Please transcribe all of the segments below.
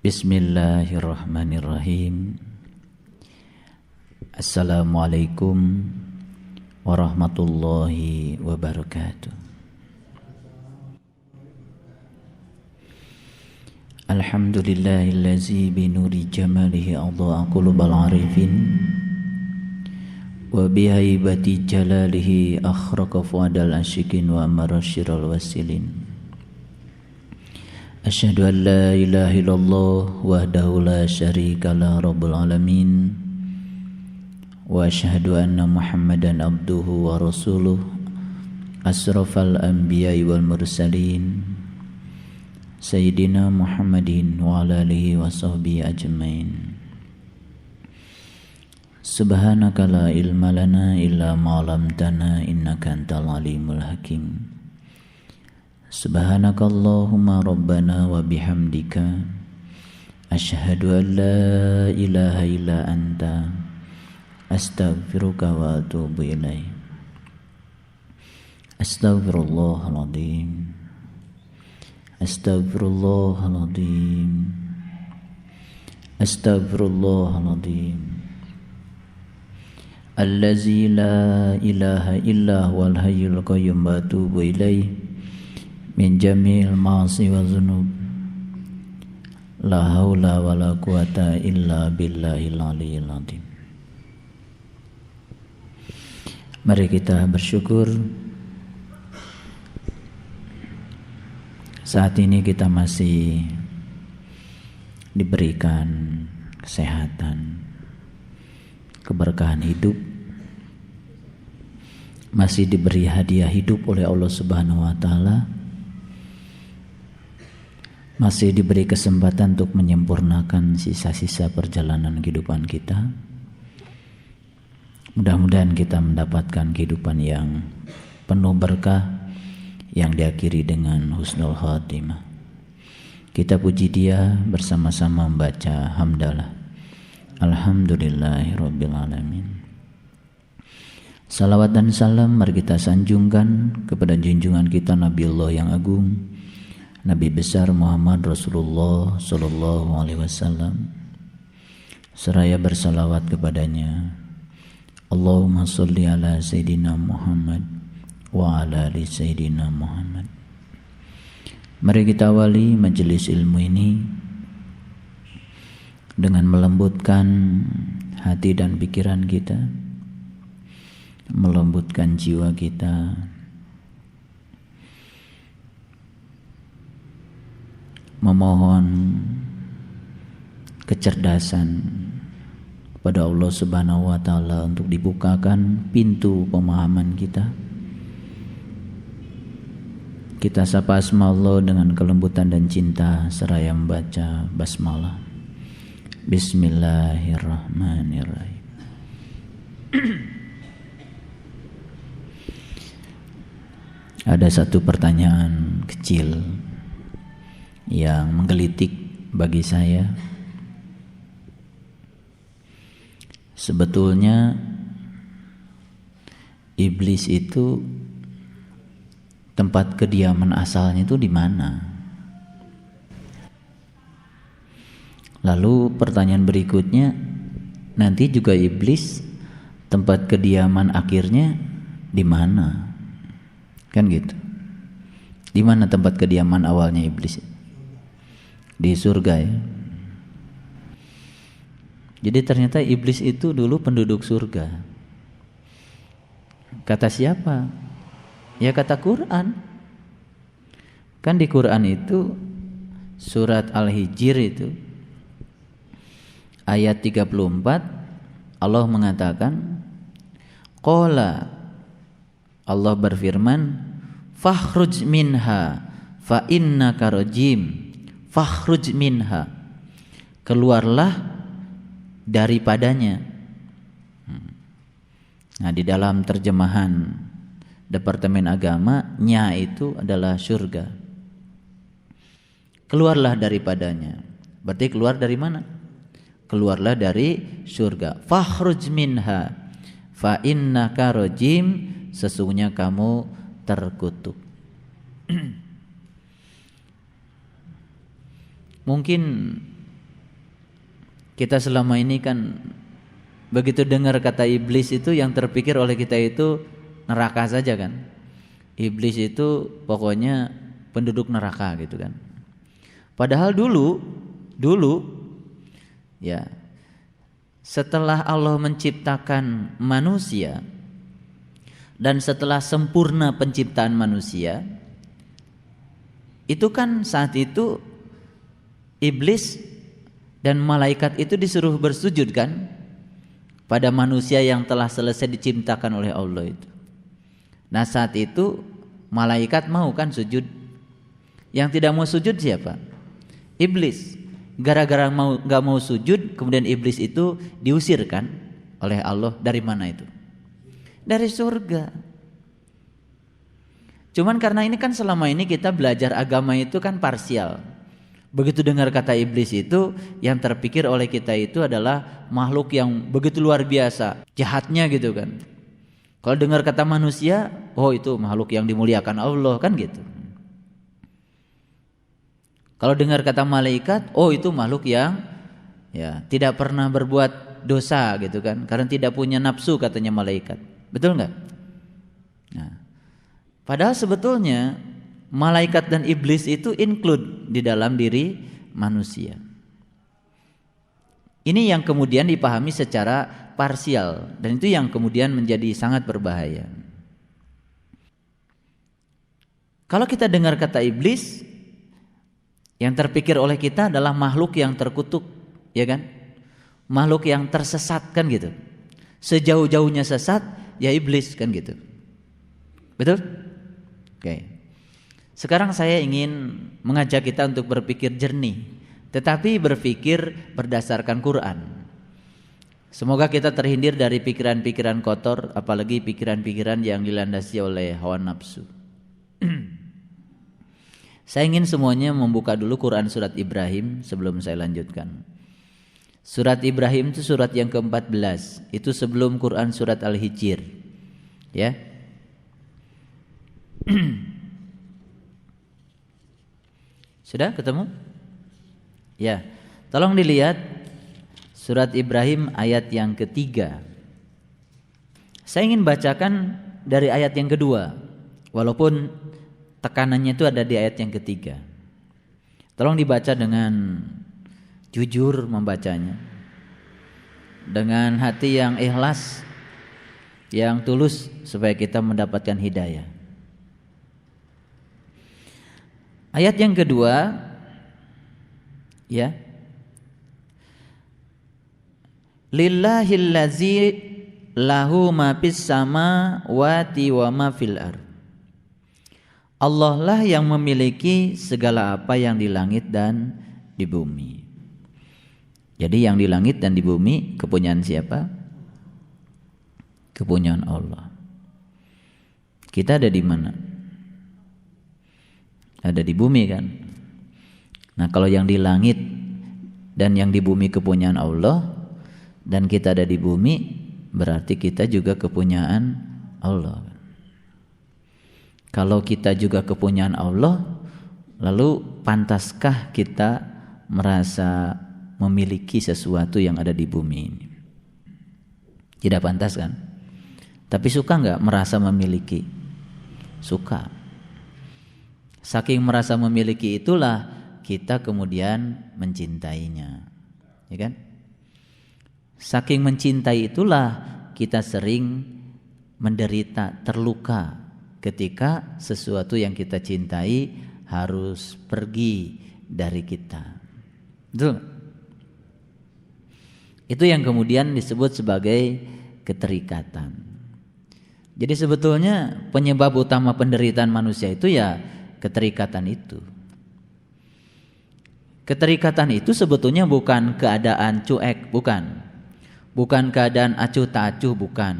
Bismillahirrahmanirrahim. Assalamualaikum warahmatullahi wabarakatuh. Alhamdulillahillazi binuri jamalihi adha'a qulubal arifin wa bihaibati jalalihi akhraqa fuadal asyikin wa amara syiral wasilin. Asyhadu an la ilaha illallah wahdahu la syarika lah rabbul alamin wa asyhadu anna Muhammadan abduhu wa rasuluh asrafal anbiya'i wal mursalin Sayyidina Muhammadin wa ala alihi wa sahbihi ajmain. Subhanaka la ilma lana illa ma 'allamtana innaka antal alimul hakim. Subhanaka Allahumma rabbana wa bihamdika asyhadu an la ilaha illa anta astaghfiruka wa atubu ilaik. Astaghfirullahaladzim. Astaghfirullahaladzim. Astaghfirullahaladzim. Allazi la ilaha illa huwal hayyul qayyum wa atubu ilaih min jamil ma'asi wa zunub. La haula wa la quwata illa billahil aliyyil azim. Mari kita bersyukur saat ini kita masih diberikan kesehatan, keberkahan hidup, masih diberi hadiah hidup oleh Allah Subhanahu wa taala, masih diberi kesempatan untuk menyempurnakan sisa-sisa perjalanan kehidupan kita. Mudah-mudahan kita mendapatkan kehidupan yang penuh berkah, yang diakhiri dengan husnul khatimah. Kita puji Dia bersama-sama membaca hamdalah. Alhamdulillahirabbil alamin. Salawat dan salam mari kita sanjungkan kepada junjungan kita Nabiullah yang agung, Nabi besar Muhammad Rasulullah sallallahu alaihi wasallam, seraya bersalawat kepadanya. Allahumma sholli ala Sayyidina Muhammad wa ala ali Sayyidina Muhammad. Mari kita awali majelis ilmu ini dengan melembutkan hati dan pikiran kita, melembutkan jiwa kita, memohon kecerdasan kepada Allah Subhanahu wa taala untuk dibukakan pintu pemahaman kita. Kita sapa asma Allah dengan kelembutan dan cinta seraya membaca basmalah. Bismillahirrahmanirrahim. Ada satu pertanyaan kecil yang menggelitik bagi saya. Sebetulnya iblis itu tempat kediaman asalnya itu di mana? Lalu pertanyaan berikutnya, nanti juga iblis tempat kediaman akhirnya di mana? Kan gitu. Di mana tempat kediaman awalnya iblis? Di surga ya. Jadi ternyata iblis itu dulu penduduk surga. Kata siapa? Ya kata Quran. Kan di Quran itu surat Al-Hijr itu ayat 34 Allah mengatakan, qala, Allah berfirman, fakhruj minha fa innaka rajim. Fakhruj minha, keluarlah daripadanya. Nah, di dalam terjemahan Departemen Agama, nya itu adalah surga. Keluarlah daripadanya. Berarti keluar dari mana? Keluarlah dari surga. Fakhruj minha fa innaka rajim, sesungguhnya kamu terkutuk. Mungkin Kita selama ini kan begitu dengar kata iblis itu yang terpikir oleh kita itu neraka saja kan. Iblis itu pokoknya penduduk neraka gitu kan. Padahal dulu ya, setelah Allah menciptakan manusia dan setelah sempurna penciptaan manusia, itu kan saat itu iblis dan malaikat itu disuruh bersujud kan pada manusia yang telah selesai diciptakan oleh Allah itu. Nah saat itu malaikat mau kan sujud. Yang tidak mau sujud siapa? Iblis. Gara-gara gak mau sujud, kemudian iblis itu diusirkan oleh Allah. Dari mana itu? Dari surga. Cuman karena ini kan selama ini kita belajar agama itu kan parsial. Begitu dengar kata iblis itu, yang terpikir oleh kita itu adalah makhluk yang begitu luar biasa, jahatnya gitu kan. Kalau dengar kata manusia, oh itu makhluk yang dimuliakan Allah kan gitu. Kalau dengar kata malaikat, oh itu makhluk yang ya tidak pernah berbuat dosa gitu kan, karena tidak punya nafsu katanya malaikat. Betul nggak? Nah, padahal sebetulnya malaikat dan iblis itu include di dalam diri manusia. Ini yang kemudian dipahami secara parsial, dan itu yang kemudian menjadi sangat berbahaya. Kalau kita dengar kata iblis, yang terpikir oleh kita adalah makhluk yang terkutuk, ya kan? Makhluk yang tersesat kan gitu. Sejauh-jauhnya sesat ya iblis kan gitu. Betul? Oke. Sekarang saya ingin mengajak kita untuk berpikir jernih, tetapi berpikir berdasarkan Quran. Semoga kita terhindar dari pikiran-pikiran kotor, apalagi pikiran-pikiran yang dilandasi oleh hawa nafsu. Saya ingin semuanya membuka dulu Quran surat Ibrahim sebelum saya lanjutkan. Surat Ibrahim itu surat yang ke-14, itu sebelum Quran surat Al-Hijr. Ya. Sudah ketemu? Ya. Tolong dilihat surat Ibrahim ayat yang ketiga. Saya ingin bacakan dari ayat yang kedua, walaupun tekanannya itu ada di ayat yang ketiga. Tolong dibaca dengan jujur membacanya, dengan hati yang ikhlas, yang tulus, supaya kita mendapatkan hidayah. Ayat yang kedua, ya. Lillahillazi lahu ma fis samawati wa ma fil ardh. Allah lah yang memiliki segala apa yang di langit dan di bumi. Jadi yang di langit dan di bumi kepunyaan siapa? Kepunyaan Allah. Kita ada di mana? Ada di bumi kan? Nah kalau yang di langit dan yang di bumi kepunyaan Allah, dan kita ada di bumi, berarti kita juga kepunyaan Allah. Kalau kita juga kepunyaan Allah, lalu pantaskah kita merasa memiliki sesuatu yang ada di bumi ini? Tidak pantas kan? Tapi suka nggak merasa memiliki? Suka. Saking merasa memiliki itulah kita kemudian mencintainya, ya kan? Saking mencintai itulah kita sering menderita, terluka ketika sesuatu yang kita cintai harus pergi dari kita. Betul? Itu yang kemudian disebut sebagai keterikatan. Jadi sebetulnya penyebab utama penderitaan manusia itu ya keterikatan itu. Keterikatan itu sebetulnya bukan keadaan cuek, bukan. Bukan keadaan acuh tak acuh, bukan.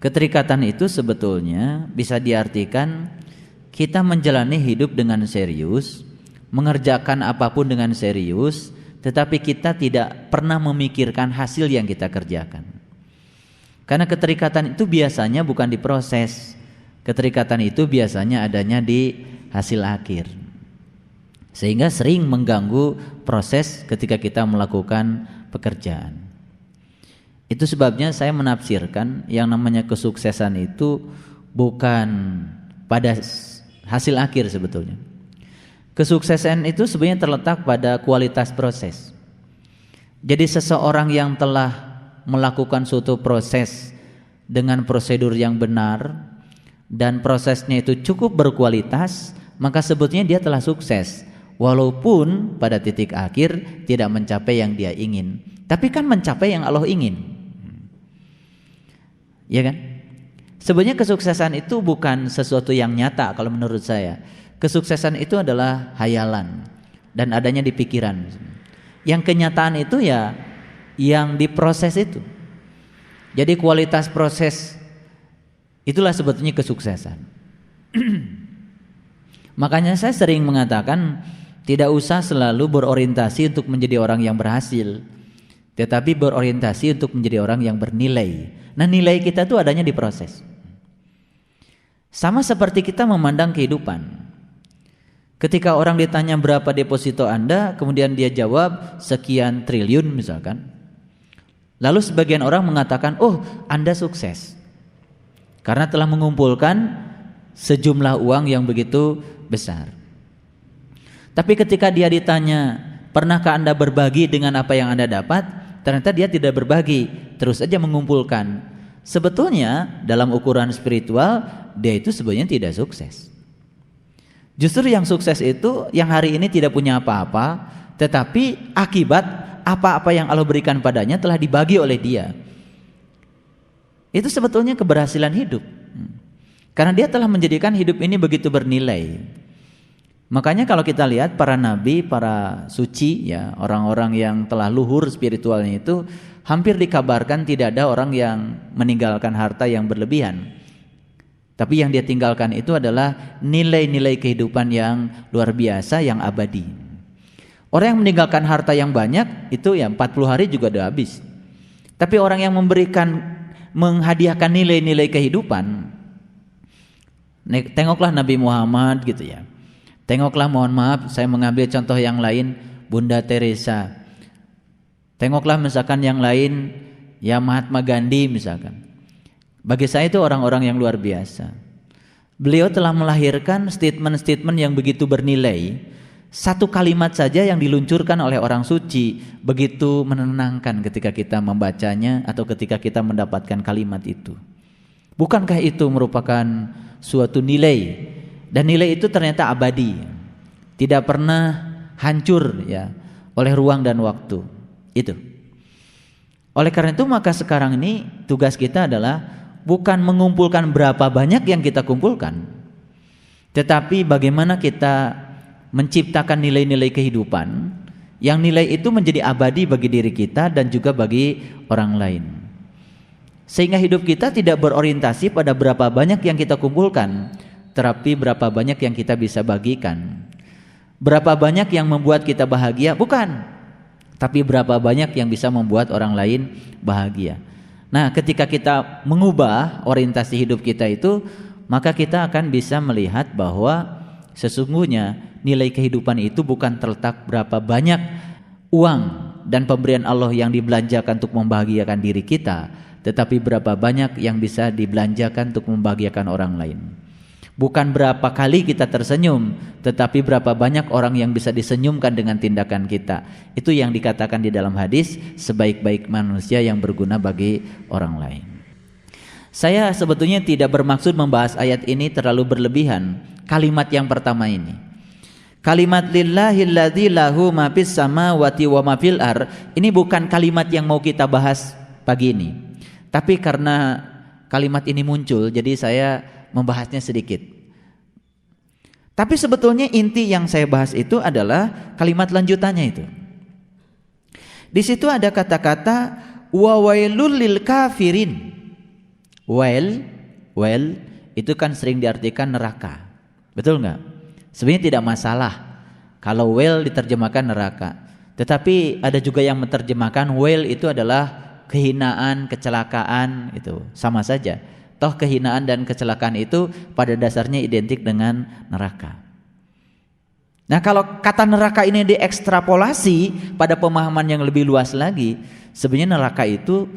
Keterikatan itu sebetulnya bisa diartikan kita menjalani hidup dengan serius, mengerjakan apapun dengan serius, tetapi kita tidak pernah memikirkan hasil yang kita kerjakan. Karena keterikatan itu biasanya bukan di proses. Keterikatan itu biasanya adanya di hasil akhir. sehingga sering mengganggu proses ketika kita melakukan pekerjaan. Itu sebabnya saya menafsirkan yang namanya kesuksesan itu bukan pada hasil akhir sebetulnya. Kesuksesan itu sebenarnya terletak pada kualitas proses. Jadi seseorang yang telah melakukan suatu proses dengan prosedur yang benar dan prosesnya itu cukup berkualitas, maka sebetulnya dia telah sukses. Walaupun pada titik akhir tidak mencapai yang dia ingin, tapi kan mencapai yang Allah ingin. Ya kan? Sebenarnya kesuksesan itu bukan sesuatu yang nyata kalau menurut saya. Kesuksesan itu adalah hayalan dan adanya di pikiran. Yang kenyataan itu ya yang diproses itu. Jadi kualitas proses itulah sebetulnya kesuksesan. Makanya saya sering mengatakan tidak usah selalu berorientasi untuk menjadi orang yang berhasil, tetapi berorientasi untuk menjadi orang yang bernilai. Nah, nilai kita itu adanya di proses. Sama seperti kita memandang kehidupan. Ketika orang ditanya berapa deposito Anda, kemudian dia jawab sekian triliun misalkan. Lalu sebagian orang mengatakan, oh Anda sukses karena telah mengumpulkan sejumlah uang yang begitu besar. Tapi ketika dia ditanya, pernahkah Anda berbagi dengan apa yang Anda dapat? Ternyata dia tidak berbagi, terus saja mengumpulkan. Sebetulnya dalam ukuran spiritual dia itu sebenarnya tidak sukses. Justru yang sukses itu yang hari ini tidak punya apa-apa, tetapi akibat apa-apa yang Allah berikan padanya telah dibagi oleh dia. Itu sebetulnya keberhasilan hidup. Karena dia telah menjadikan hidup ini begitu bernilai. Makanya kalau kita lihat para nabi, para suci ya, orang-orang yang telah luhur spiritualnya itu hampir dikabarkan tidak ada orang yang meninggalkan harta yang berlebihan. Tapi yang dia tinggalkan itu adalah nilai-nilai kehidupan yang luar biasa, yang abadi. Orang yang meninggalkan harta yang banyak itu ya 40 hari juga udah habis. Tapi orang yang menghadiahkan nilai-nilai kehidupan, tengoklah Nabi Muhammad gitu ya. Tengoklah, mohon maaf saya mengambil contoh yang lain, Bunda Teresa. Tengoklah misalkan yang lain, ya Mahatma Gandhi misalkan. Bagi saya itu orang-orang yang luar biasa. Beliau telah melahirkan statement-statement yang begitu bernilai. Satu kalimat saja yang diluncurkan oleh orang suci begitu menenangkan ketika kita membacanya atau ketika kita mendapatkan kalimat itu. Bukankah itu merupakan suatu nilai? Dan nilai itu ternyata abadi, tidak pernah hancur ya oleh ruang dan waktu. Itu. Oleh karena itu maka sekarang ini tugas kita adalah bukan mengumpulkan berapa banyak yang kita kumpulkan, tetapi bagaimana kita menciptakan nilai-nilai kehidupan yang nilai itu menjadi abadi bagi diri kita dan juga bagi orang lain. Sehingga hidup kita tidak berorientasi pada berapa banyak yang kita kumpulkan, tetapi berapa banyak yang kita bisa bagikan. Berapa banyak yang membuat kita bahagia? Bukan. Tapi berapa banyak yang bisa membuat orang lain bahagia. Nah, ketika kita mengubah orientasi hidup kita itu, maka kita akan bisa melihat bahwa sesungguhnya nilai kehidupan itu bukan terletak berapa banyak uang dan pemberian Allah yang dibelanjakan untuk membahagiakan diri kita, tetapi berapa banyak yang bisa dibelanjakan untuk membahagiakan orang lain. Bukan berapa kali kita tersenyum, tetapi berapa banyak orang yang bisa disenyumkan dengan tindakan kita. Itu yang dikatakan di dalam hadis, sebaik-baik manusia yang berguna bagi orang lain. Saya sebetulnya tidak bermaksud membahas ayat ini terlalu berlebihan. Kalimat yang pertama ini, kalimat lillahilladzi lahu ma fis samawati wa ma fil ar, ini bukan kalimat yang mau kita bahas pagi ini. Tapi karena kalimat ini muncul, jadi saya membahasnya sedikit. Tapi sebetulnya inti yang saya bahas itu adalah kalimat lanjutannya itu. Di situ ada kata-kata wa wailul lil kafirin. Wail itu kan sering diartikan neraka. Betul enggak? Sebenarnya tidak masalah kalau wail diterjemahkan neraka. Tetapi ada juga yang menerjemahkan wail itu adalah kehinaan, kecelakaan, itu sama saja. Toh kehinaan dan kecelakaan itu pada dasarnya identik dengan neraka. Nah, kalau kata neraka ini diekstrapolasi pada pemahaman yang lebih luas lagi, sebenarnya neraka itu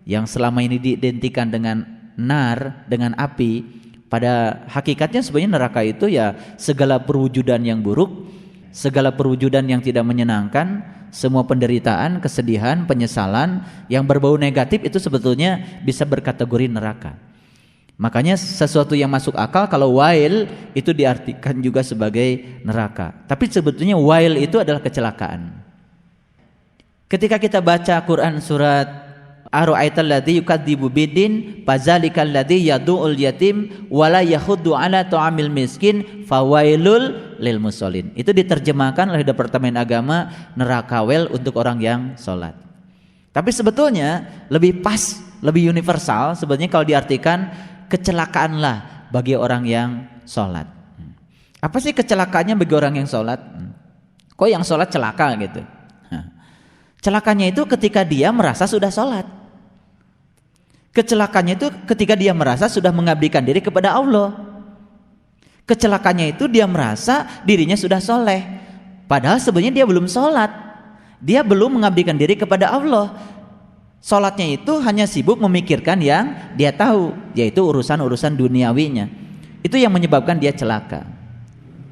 yang selama ini diidentikan dengan nar, dengan api, pada hakikatnya sebenarnya neraka itu ya segala perwujudan yang buruk, segala perwujudan yang tidak menyenangkan, semua penderitaan, kesedihan, penyesalan yang berbau negatif itu sebetulnya bisa berkategori neraka. Makanya sesuatu yang masuk akal kalau wail itu diartikan juga sebagai neraka. Tapi sebetulnya wail itu adalah kecelakaan. Ketika kita baca Quran surat Ara'aital ladzi yukadzibu biddin fazalikal ladzi yad'ul yatim wala yahuddu ala ta'amil miskin fawailul lil musallin. Itu diterjemahkan oleh Departemen Agama neraka wail untuk orang yang sholat. Tapi sebetulnya lebih pas, lebih universal sebetulnya kalau diartikan kecelakaanlah bagi orang yang sholat. Apa sih kecelakaannya bagi orang yang sholat? Kok yang sholat celaka gitu? Celakanya itu ketika dia merasa sudah sholat. Kecelakanya itu ketika dia merasa sudah mengabdikan diri kepada Allah. Kecelakanya itu dia merasa dirinya sudah soleh, padahal sebenarnya dia belum sholat. Dia belum mengabdikan diri kepada Allah. Sholatnya itu hanya sibuk memikirkan yang dia tahu, yaitu urusan-urusan duniawinya. Itu yang menyebabkan dia celaka.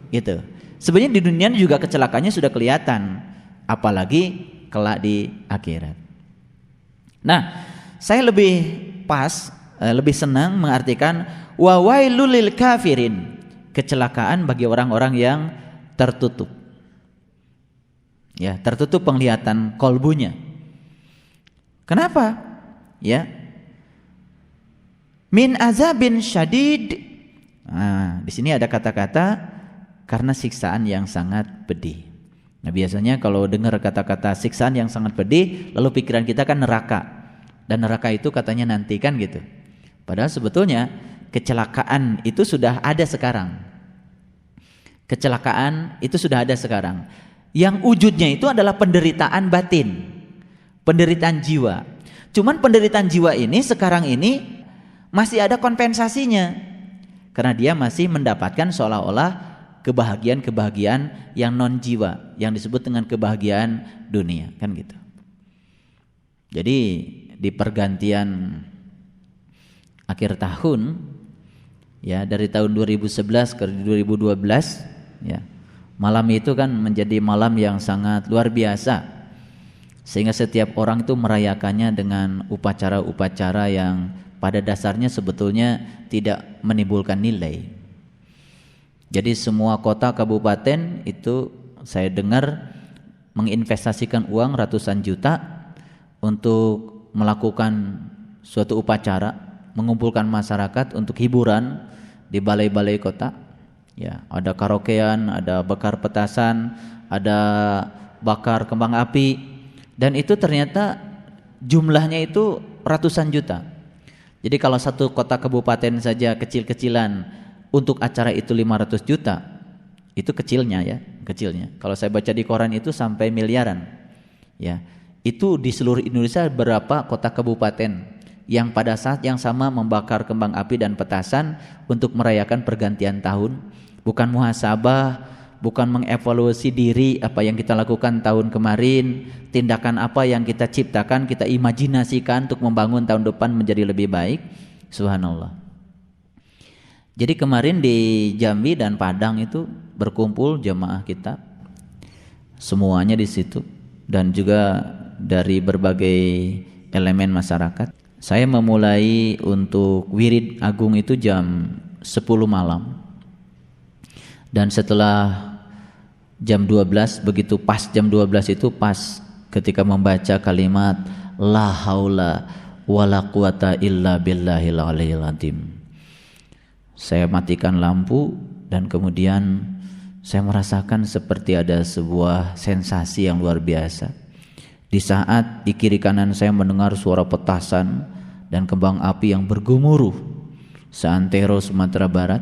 Gitu. Sebenarnya di dunia juga kecelakaannya sudah kelihatan, apalagi kelak di akhirat. Nah, saya lebih pas, lebih senang mengartikan wa wailul lil kafirin, kecelakaan bagi orang-orang yang tertutup. Ya, tertutup penglihatan kolbunya. Kenapa? Ya. Min azabin syadid. Nah, di sini ada kata-kata karena siksaan yang sangat pedih. Nah, biasanya kalau dengar kata-kata siksaan yang sangat pedih, lalu pikiran kita kan neraka. Dan neraka itu katanya nanti kan gitu. Padahal sebetulnya kecelakaan itu sudah ada sekarang. Kecelakaan itu sudah ada sekarang. Yang wujudnya itu adalah penderitaan batin. Penderitaan jiwa. Cuman penderitaan jiwa ini sekarang ini masih ada kompensasinya. Karena dia masih mendapatkan seolah-olah kebahagiaan-kebahagiaan yang non jiwa, yang disebut dengan kebahagiaan dunia, kan gitu. Jadi di pergantian akhir tahun ya, dari tahun 2011 ke 2012 ya, malam itu kan menjadi malam yang sangat luar biasa. Sehingga setiap orang itu merayakannya dengan upacara-upacara yang pada dasarnya sebetulnya tidak menimbulkan nilai. Jadi semua kota kabupaten itu saya dengar menginvestasikan uang ratusan juta untuk melakukan suatu upacara, mengumpulkan masyarakat untuk hiburan di balai-balai kota. Ya, ada karaokean, ada bakar petasan, ada bakar kembang api. Dan itu ternyata jumlahnya itu ratusan juta. Jadi kalau satu kota kabupaten saja kecil-kecilan untuk acara itu 500 juta, itu kecilnya ya, kecilnya. Kalau saya baca di koran itu sampai miliaran. Ya, itu di seluruh Indonesia berapa kota kabupaten yang pada saat yang sama membakar kembang api dan petasan untuk merayakan pergantian tahun, bukan muhasabah, bukan mengevaluasi diri apa yang kita lakukan tahun kemarin, tindakan apa yang kita ciptakan, kita imajinasikan untuk membangun tahun depan menjadi lebih baik. Subhanallah. Jadi kemarin di Jambi dan Padang itu berkumpul jemaah kita, semuanya di situ, dan juga dari berbagai elemen masyarakat. Saya memulai untuk wirid agung itu jam 10 malam. Dan setelah jam 12, begitu pas jam 12 itu pas ketika membaca kalimat la haula wala quwata illa billahil aliyil azim. Saya matikan lampu dan kemudian saya merasakan seperti ada sebuah sensasi yang luar biasa. Di saat di kiri kanan saya mendengar suara petasan dan kembang api yang bergemuruh seantero Sumatera Barat.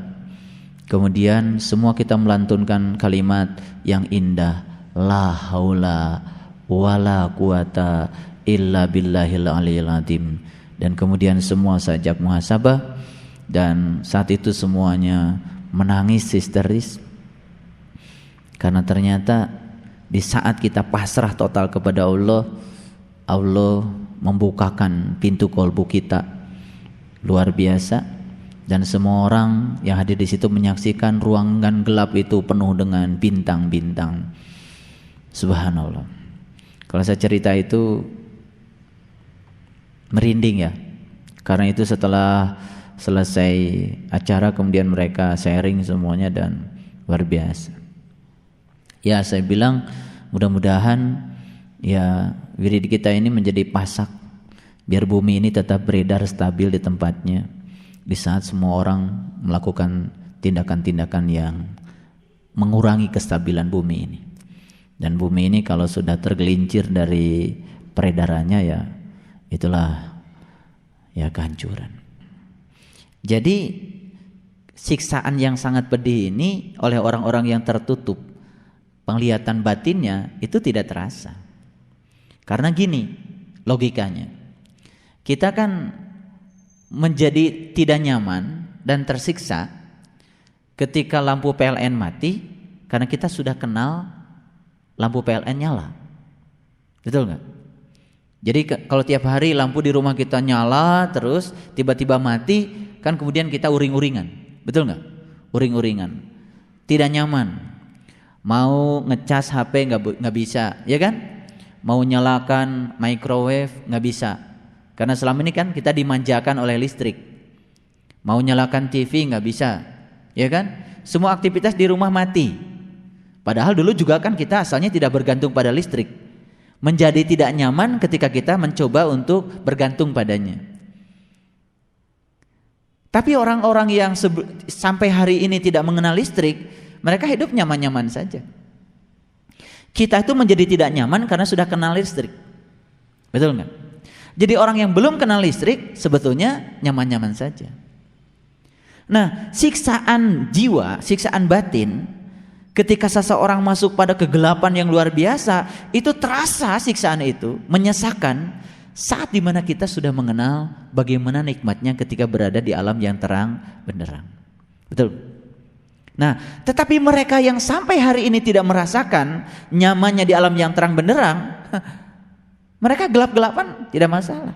Kemudian semua kita melantunkan kalimat yang indah, la haula wala quwata illa billahil aliyil azim. Dan kemudian semua sajak muhasabah, dan saat itu semuanya menangis histeris Karena ternyata di saat kita pasrah total kepada Allah, Allah membukakan pintu kolbu kita luar biasa, dan semua orang yang hadir di situ menyaksikan ruangan gelap itu penuh dengan bintang-bintang. Subhanallah. Kalau saya cerita itu merinding ya. Karena itu setelah selesai acara kemudian mereka sharing semuanya dan luar biasa. Ya, saya bilang mudah-mudahan ya wirid kita ini menjadi pasak biar bumi ini tetap beredar stabil di tempatnya di saat semua orang melakukan tindakan-tindakan yang mengurangi kestabilan bumi ini. Dan bumi ini kalau sudah tergelincir dari peredarannya ya itulah ya kehancuran. Jadi siksaan yang sangat pedih ini oleh orang-orang yang tertutup penglihatan batinnya itu tidak terasa. Karena gini logikanya, kita kan menjadi tidak nyaman dan tersiksa ketika lampu PLN mati karena kita sudah kenal lampu PLN nyala. Betul nggak? Jadi kalau tiap hari lampu di rumah kita nyala terus tiba-tiba mati, kan kemudian kita uring-uringan. Betul nggak? Uring-uringan, tidak nyaman. Mau ngecas HP nggak bisa, ya kan? Mau nyalakan microwave nggak bisa, karena selama ini kan kita dimanjakan oleh listrik. Mau nyalakan TV nggak bisa, ya kan? Semua aktivitas di rumah mati. Padahal dulu juga kan kita asalnya tidak bergantung pada listrik. Menjadi tidak nyaman ketika kita mencoba untuk bergantung padanya. Tapi orang-orang yang sampai hari ini tidak mengenal listrik, mereka hidup nyaman-nyaman saja. Kita itu menjadi tidak nyaman karena sudah kenal listrik. Betul nggak? Jadi orang yang belum kenal listrik sebetulnya nyaman-nyaman saja. Nah, siksaan jiwa, siksaan batin, ketika seseorang masuk pada kegelapan yang luar biasa, itu terasa siksaan itu menyesakan saat dimana kita sudah mengenal bagaimana nikmatnya ketika berada di alam yang terang benderang. Betul. Nah, tetapi mereka yang sampai hari ini tidak merasakan nyamannya di alam yang terang benderang, mereka gelap-gelapan tidak masalah.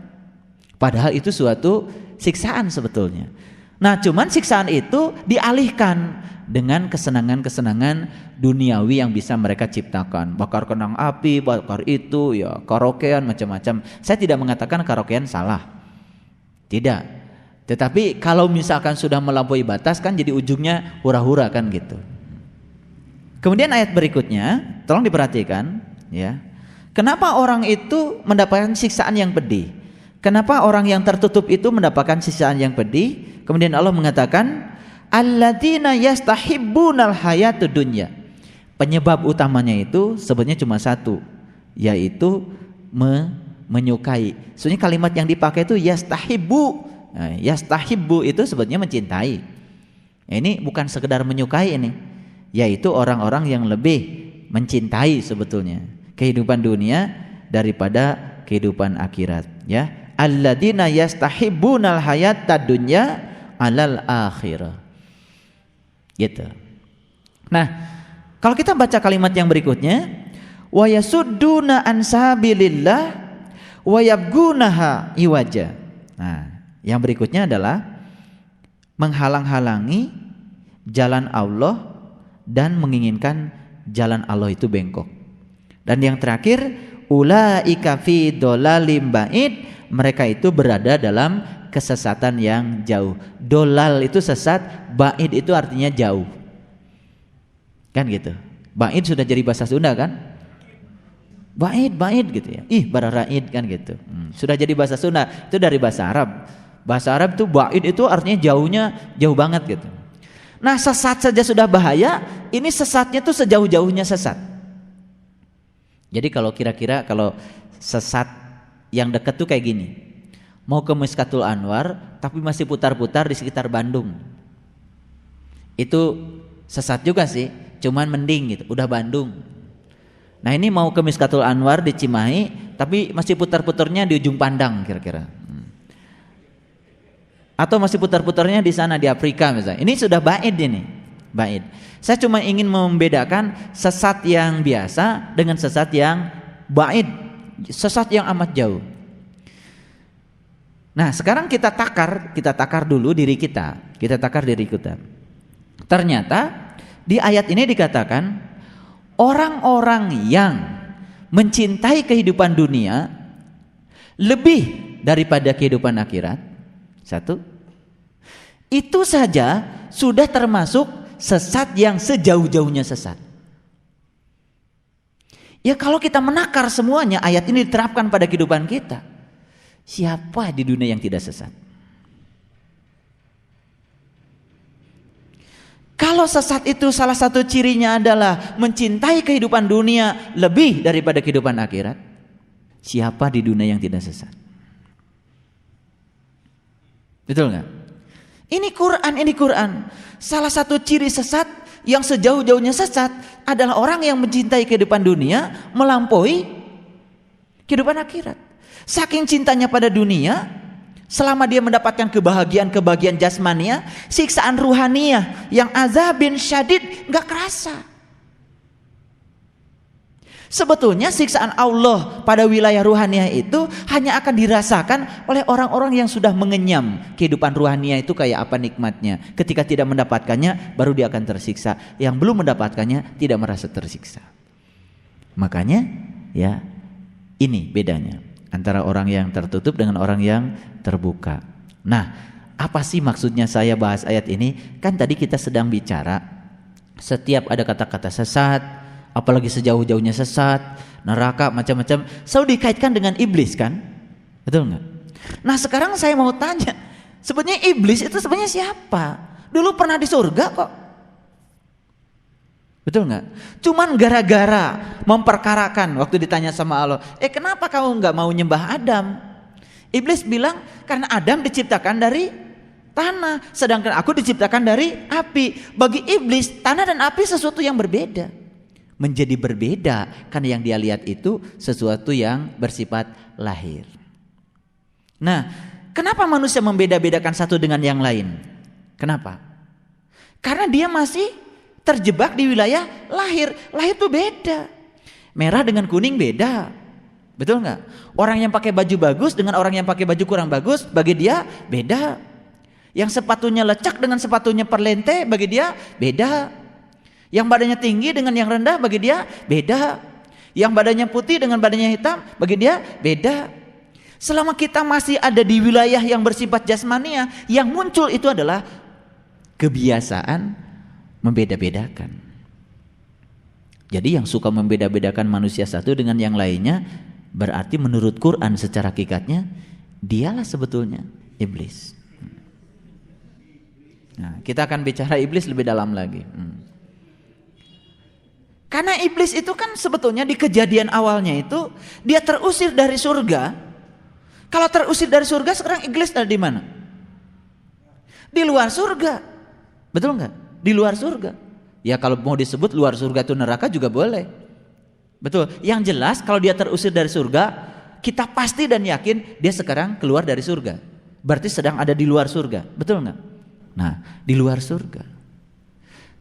Padahal itu suatu siksaan sebetulnya. Nah, cuman siksaan itu dialihkan dengan kesenangan-kesenangan duniawi yang bisa mereka ciptakan. Bakar kembang api, bakar itu, ya karaokean macam-macam. Saya tidak mengatakan karaokean salah. Tidak. Tetapi kalau misalkan sudah melampaui batas kan jadi ujungnya hura-hura kan gitu. Kemudian ayat berikutnya, tolong diperhatikan ya. Kenapa orang itu mendapatkan siksaan yang pedih? Kenapa orang yang tertutup itu mendapatkan siksaan yang pedih? Kemudian Allah mengatakan, alladzina yastahibbunal hayatud dunya. Penyebab utamanya itu sebenarnya cuma satu, yaitu menyukai. Sebenarnya kalimat yang dipakai itu yastahibbu. Nah, yastahibbu itu sebetulnya mencintai. Ini bukan sekedar menyukai ini, yaitu orang-orang yang lebih mencintai sebetulnya kehidupan dunia daripada kehidupan akhirat, ya. Alladzina yastahibbunal hayatad dunya 'alal akhirah. Gitu. Nah, kalau kita baca kalimat yang berikutnya, wa yasudduna an sabilillah wa yabgunaha iwaja. Nah, yang berikutnya adalah menghalang-halangi jalan Allah dan menginginkan jalan Allah itu bengkok. Dan yang terakhir, ulaika fi dhalalim ba'id, mereka itu berada dalam kesesatan yang jauh. Dolal itu sesat, ba'id itu artinya jauh. Kan gitu. Ba'id sudah jadi bahasa Sunda kan? Ba'id gitu ya. Ih, bararaid kan gitu. Sudah jadi bahasa Sunda, itu dari bahasa Arab. Bahasa Arab itu ba'id itu artinya jauhnya jauh banget gitu. Nah, sesat saja sudah bahaya, ini sesatnya tuh sejauh-jauhnya sesat. Jadi kalau kira-kira kalau sesat yang dekat tuh kayak gini. Mau ke Miskatul Anwar tapi masih putar-putar di sekitar Bandung. Itu sesat juga sih, cuman mending gitu, udah Bandung. Nah, ini mau ke Miskatul Anwar di Cimahi tapi masih putar-putarnya di ujung Pandang kira-kira. Atau masih putar-putarnya di sana di Afrika misalnya. Ini sudah ba'id ini. ba'id. Saya cuma ingin membedakan sesat yang biasa dengan sesat yang ba'id, sesat yang amat jauh. Nah, sekarang kita takar dulu diri kita. Kita takar diri kita. Ternyata di ayat ini dikatakan orang-orang yang mencintai kehidupan dunia lebih daripada kehidupan akhirat. Satu, itu saja sudah termasuk sesat yang sejauh-jauhnya sesat. Ya kalau kita menakar semuanya, ayat ini diterapkan pada kehidupan kita. Siapa di dunia yang tidak sesat? Kalau sesat itu salah satu cirinya adalah mencintai kehidupan dunia lebih daripada kehidupan akhirat, siapa di dunia yang tidak sesat? Betul nggak? Ini Quran. Salah satu ciri sesat yang sejauh-jauhnya sesat adalah orang yang mencintai kehidupan dunia melampaui kehidupan akhirat. Saking cintanya pada dunia, selama dia mendapatkan kebahagiaan jasmania, siksaan ruhaniyah yang azabin syadid nggak kerasa. Sebetulnya siksaan Allah pada wilayah ruhaniyah itu hanya akan dirasakan oleh orang-orang yang sudah mengenyam kehidupan ruhaniyah itu kayak apa nikmatnya. Ketika tidak mendapatkannya baru dia akan tersiksa. Yang belum mendapatkannya tidak merasa tersiksa. Makanya ya ini bedanya antara orang yang tertutup dengan orang yang terbuka. Nah, apa sih maksudnya saya bahas ayat ini? Kan tadi kita sedang bicara setiap ada kata-kata sesat, apalagi sejauh-jauhnya sesat, neraka, macam-macam, selalu dikaitkan dengan iblis kan? Betul nggak? Nah sekarang saya mau tanya, sebenarnya iblis itu sebenarnya siapa? Dulu pernah di surga kok. Betul nggak? Cuman gara-gara memperkarakan waktu ditanya sama Allah, kenapa kamu nggak mau nyembah Adam? Iblis bilang karena Adam diciptakan dari tanah, sedangkan aku diciptakan dari api. Bagi iblis tanah dan api sesuatu yang berbeda. Menjadi berbeda karena yang dia lihat itu sesuatu yang bersifat lahir. Nah, kenapa manusia membeda-bedakan satu dengan yang lain? Kenapa? Karena dia masih terjebak di wilayah lahir. Lahir itu beda. Merah dengan kuning beda. Betul nggak? Orang yang pakai baju bagus dengan orang yang pakai baju kurang bagus, bagi dia beda. Yang sepatunya lecak dengan sepatunya perlente, bagi dia beda. Yang badannya tinggi dengan yang rendah, bagi dia beda. Yang badannya putih dengan badannya hitam, bagi dia beda. Selama kita masih ada di wilayah yang bersifat jasmania, yang muncul itu adalah kebiasaan membeda-bedakan. Jadi yang suka membeda-bedakan manusia satu dengan yang lainnya, berarti menurut Quran secara hakikatnya dialah sebetulnya iblis. Nah, kita akan bicara iblis lebih dalam lagi. Karena iblis itu kan sebetulnya di kejadian awalnya itu dia terusir dari surga. Kalau terusir dari surga, sekarang iblis ada di mana? Di luar surga. Betul nggak? Di luar surga. Ya kalau mau disebut luar surga itu neraka juga boleh. Betul. Yang jelas kalau dia terusir dari surga, kita pasti dan yakin dia sekarang keluar dari surga. Berarti sedang ada di luar surga. Betul nggak? Nah, di luar surga.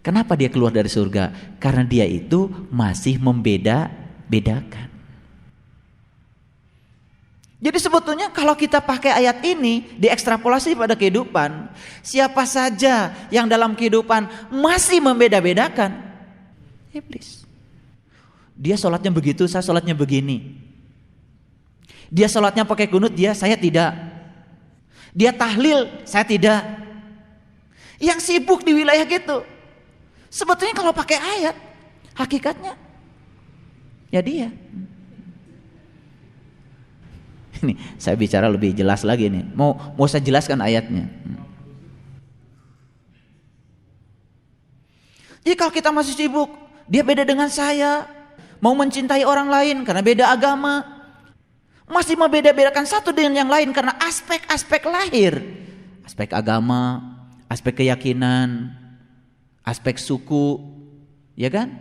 Kenapa dia keluar dari surga? Karena dia itu masih membeda-bedakan. Jadi sebetulnya kalau kita pakai ayat ini diekstrapolasi pada kehidupan, siapa saja yang dalam kehidupan masih membeda-bedakan, iblis. Dia sholatnya begitu, saya sholatnya begini. Dia sholatnya pakai kunut, saya tidak. Dia tahlil, saya tidak. Yang sibuk di wilayah gitu. Sebetulnya kalau pakai ayat, hakikatnya ya dia. Ini saya bicara lebih jelas lagi nih. Mau saya jelaskan ayatnya. Jadi kalau kita masih sibuk, dia beda dengan saya, mau mencintai orang lain karena beda agama, masih membeda-bedakan satu dengan yang lain karena aspek-aspek lahir, aspek agama, aspek keyakinan, aspek suku, ya kan?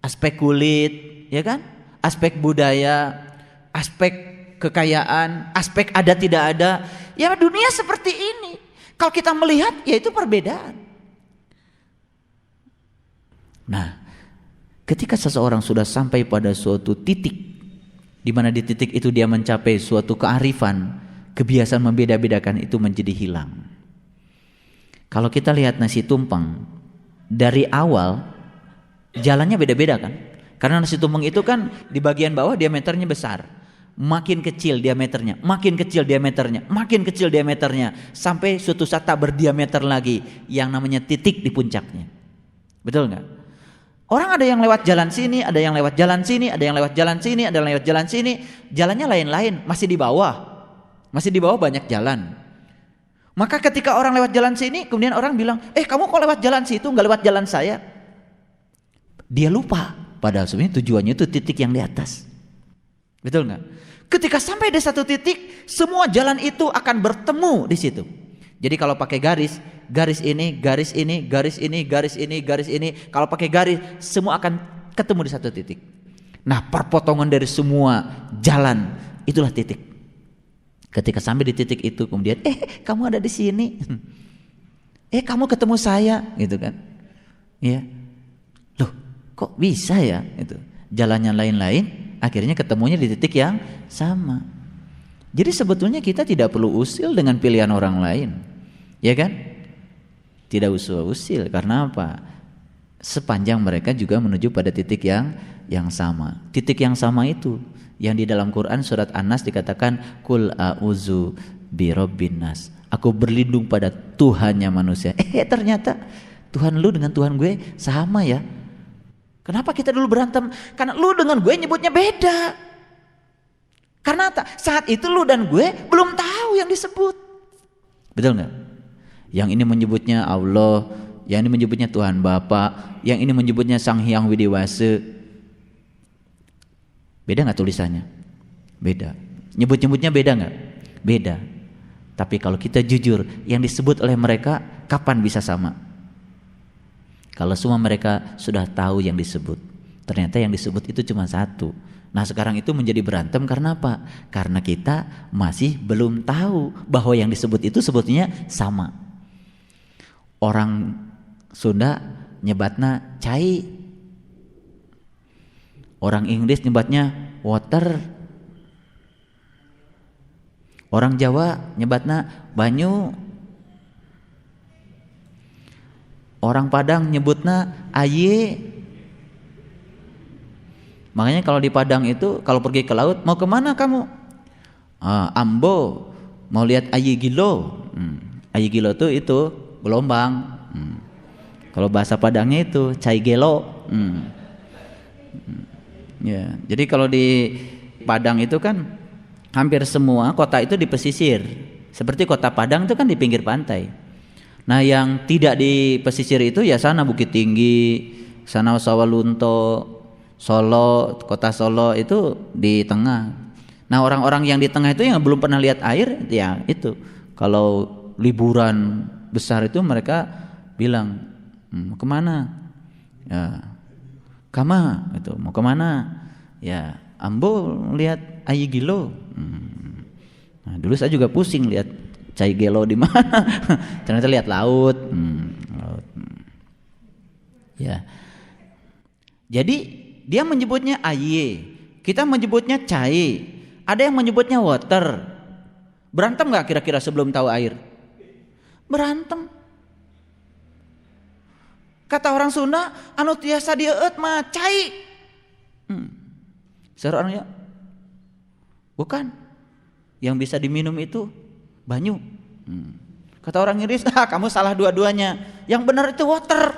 Aspek kulit, ya kan? Aspek budaya, aspek kekayaan, aspek ada tidak ada. Ya dunia seperti ini. Kalau kita melihat, ya itu perbedaan. Ketika seseorang sudah sampai pada suatu titik, di mana di titik itu dia mencapai suatu kearifan, kebiasaan membeda-bedakan itu menjadi hilang. Kalau kita lihat nasi tumpeng, dari awal jalannya beda-beda kan? Karena nasi tumpeng itu kan di bagian bawah diameternya besar, makin kecil diameternya, makin kecil diameternya, makin kecil diameternya, sampai suatu saat tak berdiameter lagi, yang namanya titik di puncaknya. Betul nggak? Orang ada yang lewat jalan sini, ada yang lewat jalan sini, ada yang lewat jalan sini, ada yang lewat jalan sini, jalannya lain-lain, masih di bawah banyak jalan. Maka ketika orang lewat jalan sini, kemudian orang bilang, kamu kok lewat jalan situ, nggak lewat jalan saya? Dia lupa, padahal sebenarnya tujuannya itu titik yang di atas. Betul nggak? Ketika sampai di satu titik, semua jalan itu akan bertemu di situ. Jadi kalau pakai garis ini, garis ini, garis ini, garis ini, garis ini, kalau pakai garis semua akan ketemu di satu titik. Nah, perpotongan dari semua jalan itulah titik. Ketika sampai di titik itu, kemudian kamu ada di sini, kamu ketemu saya, gitu kan? Ya, loh, kok bisa ya? Itu jalannya lain-lain, akhirnya ketemunya di titik yang sama. Jadi sebetulnya kita tidak perlu usil dengan pilihan orang lain. Ya kan? Tidak usah usil, karena apa? Sepanjang mereka juga menuju pada titik yang sama. Titik yang sama itu yang di dalam Quran surat An-Nas dikatakan kul a'udzu birabbin nas. Aku berlindung pada Tuhannya manusia. Ternyata Tuhan lu dengan Tuhan gue sama ya. Kenapa kita dulu berantem? Karena lu dengan gue nyebutnya beda. Karena saat itu lu dan gue belum tahu yang disebut. Betul nggak? Yang ini menyebutnya Allah, yang ini menyebutnya Tuhan Bapa, yang ini menyebutnya Sang Hyang Widiwasa. Beda nggak tulisannya? Beda. Nyebut-nyebutnya beda nggak? Beda. Tapi kalau kita jujur, yang disebut oleh mereka kapan bisa sama? Kalau semua mereka sudah tahu yang disebut, ternyata yang disebut itu cuma satu. Nah sekarang itu menjadi berantem karena apa? Karena kita masih belum tahu bahwa yang disebut itu sebetulnya sama. Orang Sunda nyebatnya cai, orang Inggris nyebatnya water, orang Jawa nyebatnya banyu, orang Padang nyebutnya aye. Makanya kalau di Padang itu kalau pergi ke laut, mau kemana kamu? Ambo, mau lihat aye gilo. Aye gilo tuh itu gelombang. Kalau bahasa Padangnya itu cai gelo. Ya, jadi kalau di Padang itu kan hampir semua kota itu di pesisir. Seperti kota Padang itu kan di pinggir pantai. Nah, yang tidak di pesisir itu ya sana Bukit Tinggi, sana Sawalunto, Solo, kota Solo itu di tengah. Nah, orang-orang yang di tengah itu yang belum pernah lihat air, ya itu. Kalau liburan besar itu mereka bilang, mau kemana? Ya, kama itu mau kemana? Ya, ambo lihat ayi gilo. Nah, dulu saya juga pusing lihat cai gelo di mana. Ternyata lihat laut. Laut. Ya. Jadi dia menyebutnya aye, kita menyebutnya cai. Ada yang menyebutnya water. Berantem nggak kira-kira sebelum tahu air? Berantem. Kata orang Sunda, anu tiasa dieut mah cai. Seorangnya bukan. Yang bisa diminum itu banyu. Kata orang Inggris, kamu salah dua-duanya. Yang benar itu water.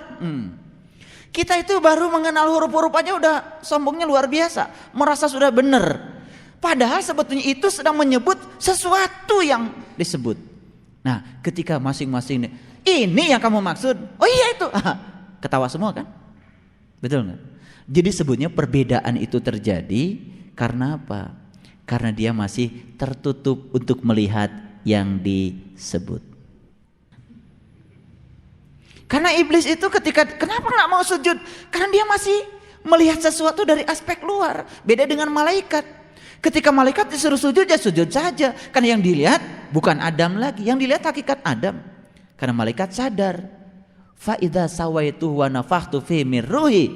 Kita itu baru mengenal huruf-huruf aja udah sombongnya luar biasa, merasa sudah benar. Padahal sebetulnya itu sedang menyebut sesuatu yang disebut. Nah, ketika masing-masing ini yang kamu maksud, oh iya itu, ketawa semua kan? Betul nggak? Jadi sebetulnya perbedaan itu terjadi karena apa? Karena dia masih tertutup untuk melihat yang disebut. Karena iblis itu kenapa nggak mau sujud? Karena dia masih melihat sesuatu dari aspek luar. Beda dengan malaikat. Ketika malaikat disuruh sujud ya sujud saja. Karena yang dilihat bukan Adam lagi, yang dilihat hakikat Adam. Karena malaikat sadar, fa idza sawaituhu wa nafakhtu fihi min ruhi,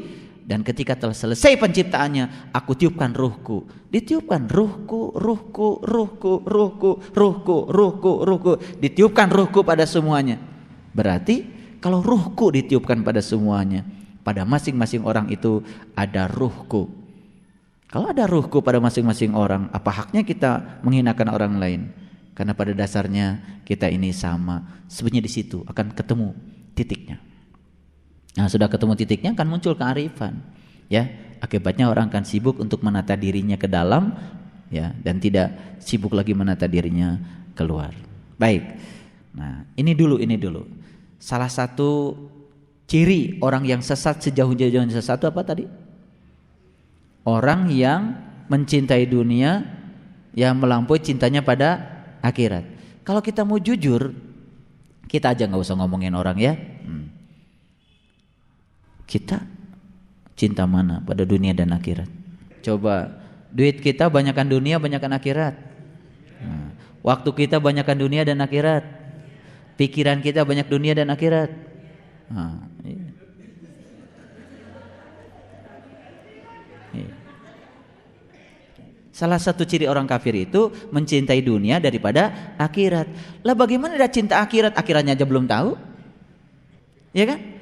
dan ketika telah selesai penciptaannya, aku tiupkan ruhku. Ditiupkan ruhku, ditiupkan ruhku pada semuanya. Berarti kalau ruhku ditiupkan pada semuanya, pada masing-masing orang itu ada ruhku. Kalau ada ruhku pada masing-masing orang, apa haknya kita menghinakan orang lain? Karena pada dasarnya kita ini sama. Sebenarnya di situ akan ketemu titiknya. Nah, sudah ketemu titiknya akan muncul kearifan, ya. Akibatnya orang akan sibuk untuk menata dirinya ke dalam, ya, dan tidak sibuk lagi menata dirinya keluar. Baik. Nah, ini dulu. Salah satu ciri orang yang sesat sejauh-jauhnya sesat itu apa tadi? Orang yang mencintai dunia yang melampaui cintanya pada akhirat. Kalau kita mau jujur, kita aja nggak usah ngomongin orang, ya. Kita cinta mana pada dunia dan akhirat? Coba duit kita banyakkan dunia, banyakkan akhirat. Nah, waktu kita banyakkan dunia dan akhirat. Pikiran kita banyak dunia dan akhirat. Nah, iya. Iya. Salah satu ciri orang kafir itu mencintai dunia daripada akhirat. Lah bagaimana dia cinta akhirat? Akhiratnya aja belum tahu, ya kan?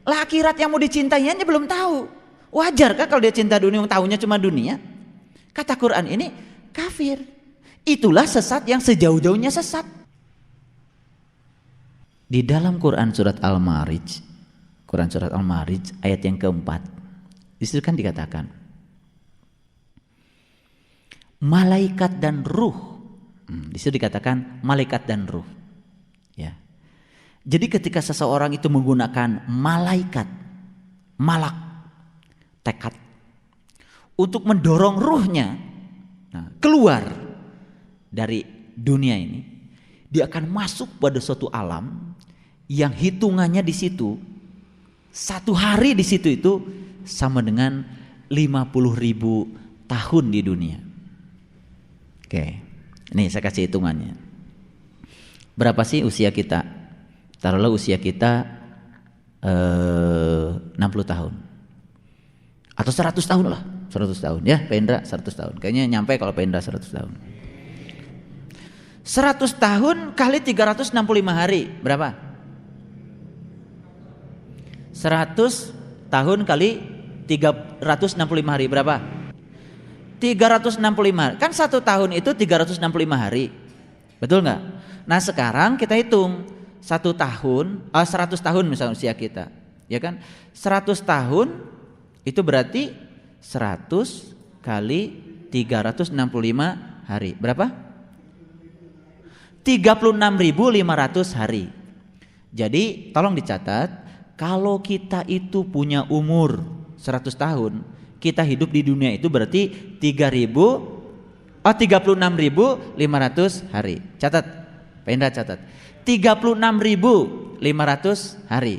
Lah akhirat yang mau dicintainya belum tahu. Wajar kan kalau dia cinta dunia, tahunya cuma dunia? Kata Quran ini kafir. Itulah sesat yang sejauh-jauhnya sesat. Di dalam Quran surat Al-Ma'arij, ayat yang keempat, di situ kan dikatakan malaikat dan ruh. Di situ dikatakan malaikat dan ruh, ya. Jadi ketika seseorang itu menggunakan malaikat, malak, tekad untuk mendorong ruhnya keluar dari dunia ini, dia akan masuk pada suatu alam yang hitungannya di situ, satu hari di situ itu sama dengan 50.000 tahun di dunia. Oke, ini saya kasih hitungannya. Berapa sih usia kita? Taruhlah usia kita 60 tahun atau 100 tahun lah, 100 tahun ya, Pendra 100 tahun. Kayaknya nyampe kalau Pendra 100 tahun. 100 tahun kali 365 hari berapa? 100 tahun kali 365 hari berapa? 365. Kan 1 tahun itu 365 hari. Betul nggak? Nah, sekarang kita hitung 100 tahun misalnya usia kita, ya kan? 100 tahun itu berarti 100 kali 365 hari. Berapa? 36.500 hari. Jadi tolong dicatat, kalau kita itu punya umur 100 tahun, kita hidup di dunia itu berarti 36.500 hari. Catat, Pendra catat. 36.500 hari.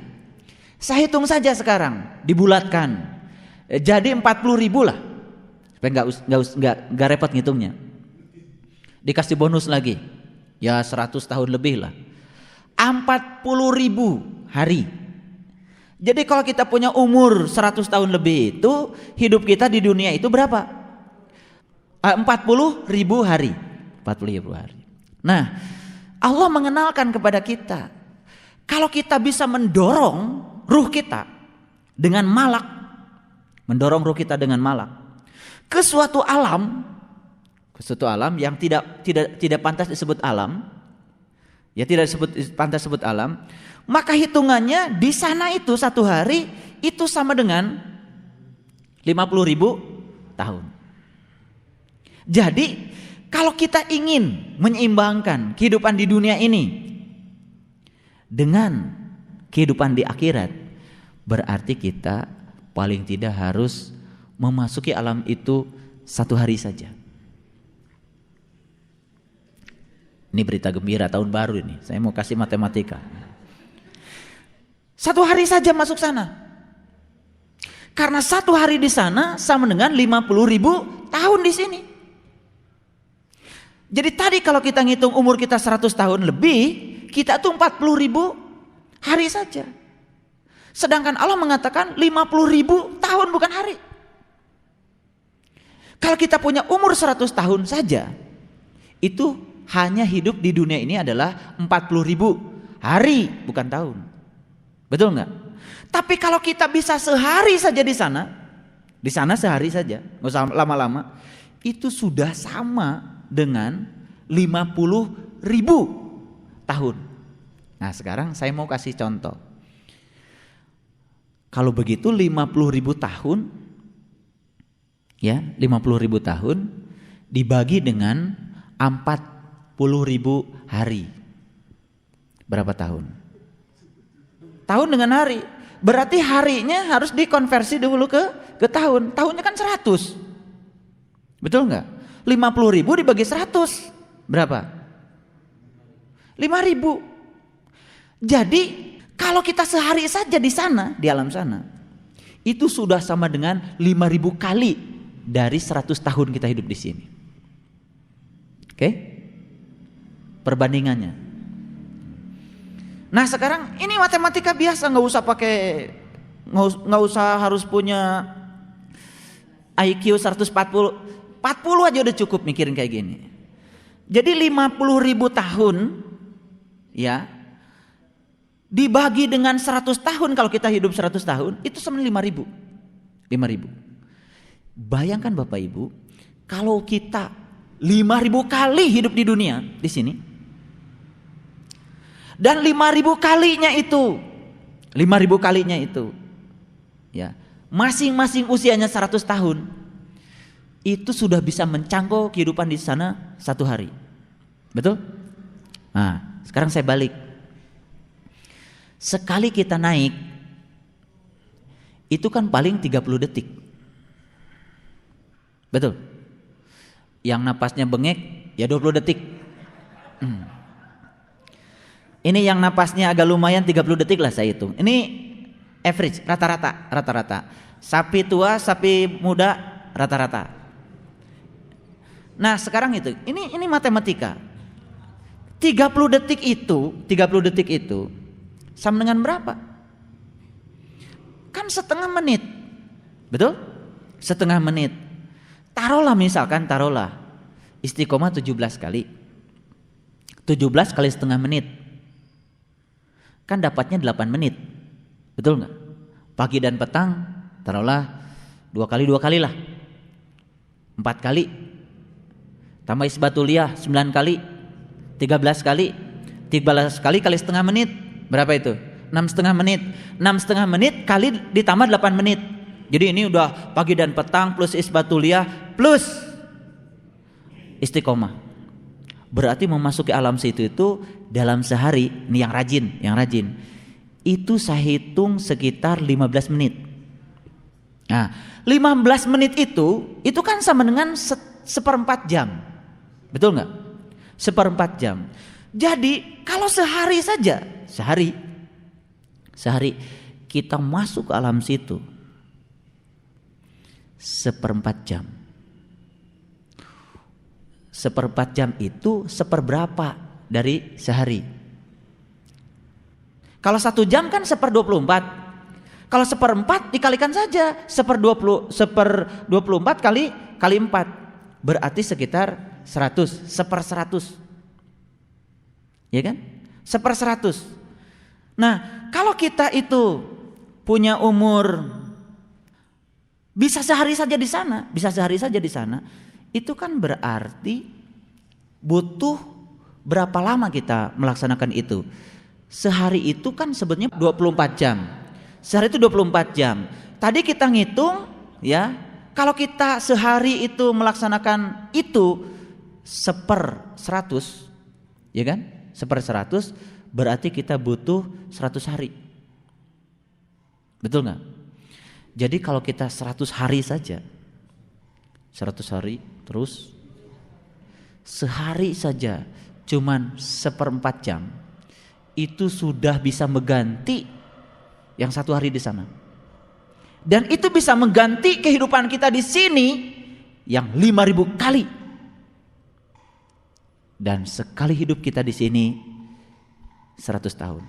Saya hitung saja sekarang, dibulatkan. Jadi 40.000 lah. Supaya enggak repot ngitungnya. Dikasih bonus lagi. Ya 100 tahun lebih lah. 40.000 hari. Jadi kalau kita punya umur 100 tahun lebih itu, hidup kita di dunia itu berapa? 40.000 hari. 40.000 hari. Nah, Allah mengenalkan kepada kita, kalau kita bisa mendorong ruh kita dengan malak, mendorong ruh kita dengan malak ke suatu alam yang tidak pantas disebut alam, ya tidak pantas disebut alam, maka hitungannya di sana itu 1 hari itu sama dengan 50.000 tahun. Jadi kalau kita ingin menyeimbangkan kehidupan di dunia ini dengan kehidupan di akhirat, berarti kita paling tidak harus memasuki alam itu 1 hari saja. Ini berita gembira tahun baru ini. Saya mau kasih matematika. 1 hari saja masuk sana. Karena 1 hari di sana sama dengan 50.000 tahun di sini. Jadi tadi kalau kita ngitung umur kita 100 tahun lebih, kita tuh 40.000 hari saja. Sedangkan Allah mengatakan 50.000 tahun bukan hari. Kalau kita punya umur 100 tahun saja, itu hanya hidup di dunia ini adalah 40.000 hari bukan tahun. Betul nggak? Tapi kalau kita bisa sehari saja di sana sehari saja, nggak usah lama-lama, itu sudah sama dengan 50.000 tahun. Nah sekarang saya mau kasih contoh. Kalau begitu 50.000 tahun, ya 50.000 tahun dibagi dengan 40.000 hari. Berapa tahun? Tahun dengan hari. Berarti harinya harus dikonversi dulu ke tahun. Tahunnya kan 100. Betul nggak? 50.000 dibagi 100. Berapa? 5.000. Jadi kalau kita sehari saja di sana, di alam sana, itu sudah sama dengan 5.000 kali dari 100 tahun kita hidup di sini. Oke? Perbandingannya. Nah sekarang ini matematika biasa, nggak usah harus punya IQ 140. 40 aja udah cukup mikirin kayak gini. Jadi 50.000 tahun, ya, dibagi dengan 100 tahun, kalau kita hidup 100 tahun itu sama 5.000. Bayangkan Bapak Ibu, kalau kita 5.000 kali hidup di dunia di sini, dan 5.000 kalinya itu, ya, masing-masing usianya 100 tahun, itu sudah bisa menjangkau kehidupan di sana satu hari. Betul? Nah, sekarang saya balik. Sekali kita naik itu kan paling 30 detik. Betul? Yang napasnya bengek ya 20 detik. Ini yang napasnya agak lumayan 30 detik lah saya hitung. Ini average, rata-rata. Sapi tua, sapi muda rata-rata. Nah, sekarang ini matematika. 30 detik itu sama dengan berapa? Kan setengah menit. Betul? Setengah menit. Taruhlah istiqomah 17 kali. 17 kali setengah menit. Kan dapatnya 8 menit. Betul nggak? Pagi dan petang taruhlah 2 kali lah. 4 kali. Tambah isbatuliyah 9 kali. 13 kali. 13 kali kali setengah menit. Berapa itu? 6,5 menit. 6,5 menit kali ditambah 8 menit. Jadi ini udah pagi dan petang plus isbatuliyah plus istiqomah. Berarti memasuki alam situ itu dalam sehari, ini yang rajin. Itu saya hitung sekitar 15 menit. Nah, 15 menit itu kan sama dengan 1/4 jam. Betul nggak? 1/4 jam. Jadi kalau sehari saja, sehari kita masuk ke alam situ 1/4 jam. 1/4 jam itu seperberapa dari sehari? Kalau 1 jam kan 1/24. Kalau 1/4 dikalikan saja 1/24 kali 4 berarti sekitar 100, 1/100. Ya kan? 1/100. Nah, kalau kita itu punya umur bisa sehari saja di sana, itu kan berarti butuh berapa lama kita melaksanakan itu? Sehari itu kan sebenarnya 24 jam. Sehari itu 24 jam. Tadi kita ngitung, ya, kalau kita sehari itu melaksanakan itu 1/100, ya kan? 1/100 berarti kita butuh 100 hari. Betul nggak? Jadi kalau kita 100 hari saja, 100 hari terus sehari saja cuman 1/4 jam, itu sudah bisa mengganti yang 1 hari di sana. Dan itu bisa mengganti kehidupan kita di sini yang 5.000 kali. Dan sekali hidup kita di sini 100 tahun.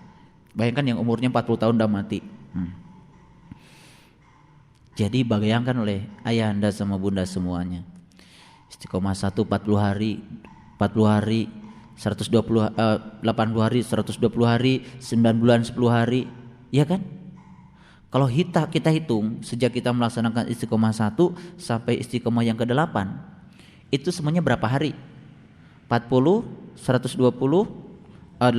Bayangkan yang umurnya 40 tahun udah mati. Jadi bayangkan oleh ayah anda sama bunda semuanya, istiqomah 1 40 hari, 120 80 hari, 120 hari, 9 bulan 10 hari, ya kan? Kalau kita hitung sejak kita melaksanakan istiqomah 1 sampai istiqomah yang ke-8, itu semuanya berapa hari? 40, 120, 80,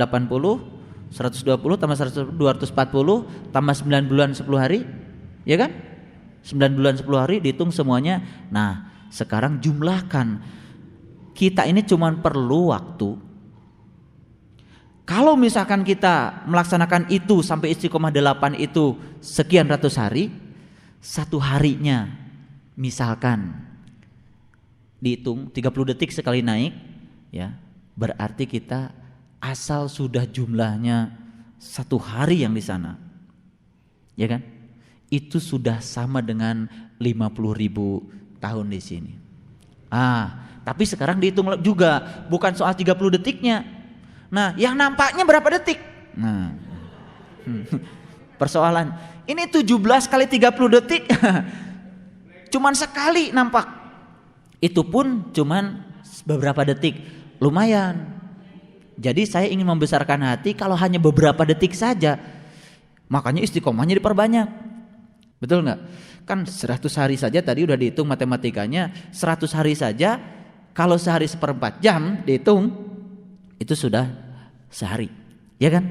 120 tambah 240 tambah 9 bulan 10 hari, ya kan? 9 bulan 10 hari dihitung semuanya. Nah, sekarang jumlahkan. Kita ini cuma perlu waktu. Kalau misalkan kita melaksanakan itu sampai istiqomah 8 itu sekian ratus hari, satu harinya misalkan dihitung 30 detik sekali naik, ya, berarti kita asal sudah jumlahnya satu hari yang di sana, ya kan? Itu sudah sama dengan 50.000 tahun di sini. Tapi sekarang dihitung juga, bukan soal 30 detiknya. Nah, yang nampaknya berapa detik? Nah, persoalan. Ini 17 kali 30 detik, cuman sekali nampak. Itu pun cuman beberapa detik, lumayan. Jadi saya ingin membesarkan hati kalau hanya beberapa detik saja. Makanya istiqomahnya diperbanyak. Betul nggak? Kan 100 hari saja tadi udah dihitung matematikanya, 100 hari saja kalau sehari 1/4 jam dihitung itu sudah sehari, ya kan?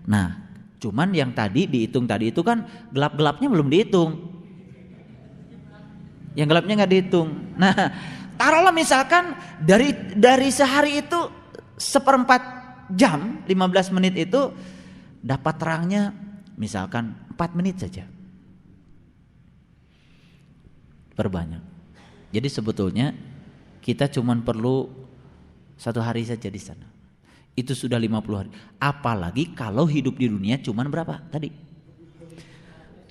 Nah, cuman yang tadi dihitung tadi itu kan gelap-gelapnya belum dihitung, yang gelapnya nggak dihitung. Nah, taruhlah misalkan dari sehari itu 1/4 jam 15 menit itu dapat terangnya misalkan 4 menit saja. Perbanyak. Jadi sebetulnya kita cuma perlu 1 hari saja di sana. Itu sudah 50 hari. Apalagi kalau hidup di dunia cuma berapa tadi?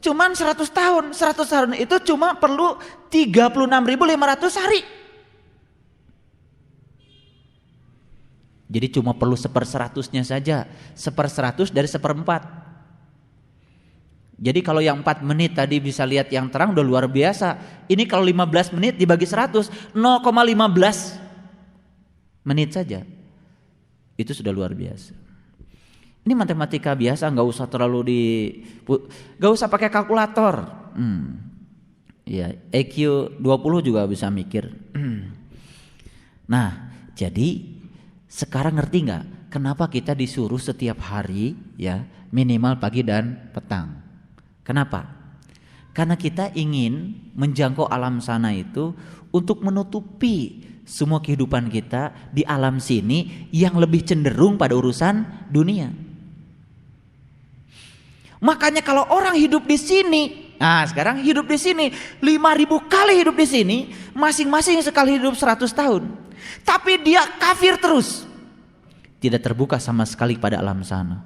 Cuman 100 tahun. 100 tahun itu cuma perlu 36.500 hari. Jadi cuma perlu 1/100-nya saja. 1/100 dari 1/4. Jadi kalau yang 4 menit tadi bisa lihat yang terang udah luar biasa. Ini kalau 15 menit dibagi 100, 0,15 menit saja. Itu sudah luar biasa. Ini matematika biasa, nggak usah nggak usah pakai kalkulator. Ya, EQ 20 juga bisa mikir. Nah, jadi sekarang ngerti nggak kenapa kita disuruh setiap hari, ya, minimal pagi dan petang? Kenapa? Karena kita ingin menjangkau alam sana itu untuk menutupi semua kehidupan kita di alam sini yang lebih cenderung pada urusan dunia. Makanya kalau orang hidup di sini, sekarang hidup di sini 5.000 kali hidup di sini, masing-masing sekali hidup 100 tahun. Tapi dia kafir terus. Tidak terbuka sama sekali pada alam sana.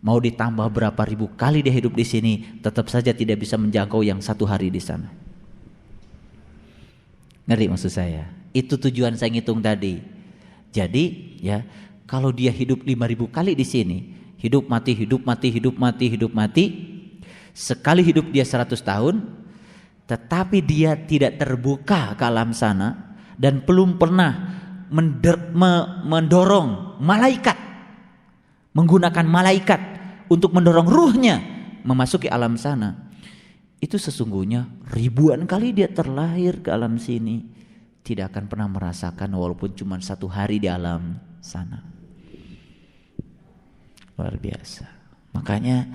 Mau ditambah berapa ribu kali dia hidup di sini, tetap saja tidak bisa menjangkau yang 1 hari di sana. Ngerti maksud saya? Itu tujuan saya ngitung tadi. Jadi, ya, kalau dia hidup 5.000 kali di sini, hidup mati, hidup mati, hidup mati, hidup mati, sekali hidup dia 100 tahun, tetapi dia tidak terbuka ke alam sana dan belum pernah mendorong malaikat, menggunakan malaikat untuk mendorong ruhnya memasuki alam sana. Itu sesungguhnya ribuan kali dia terlahir ke alam sini, tidak akan pernah merasakan walaupun cuma 1 hari di alam sana. Luar biasa. Makanya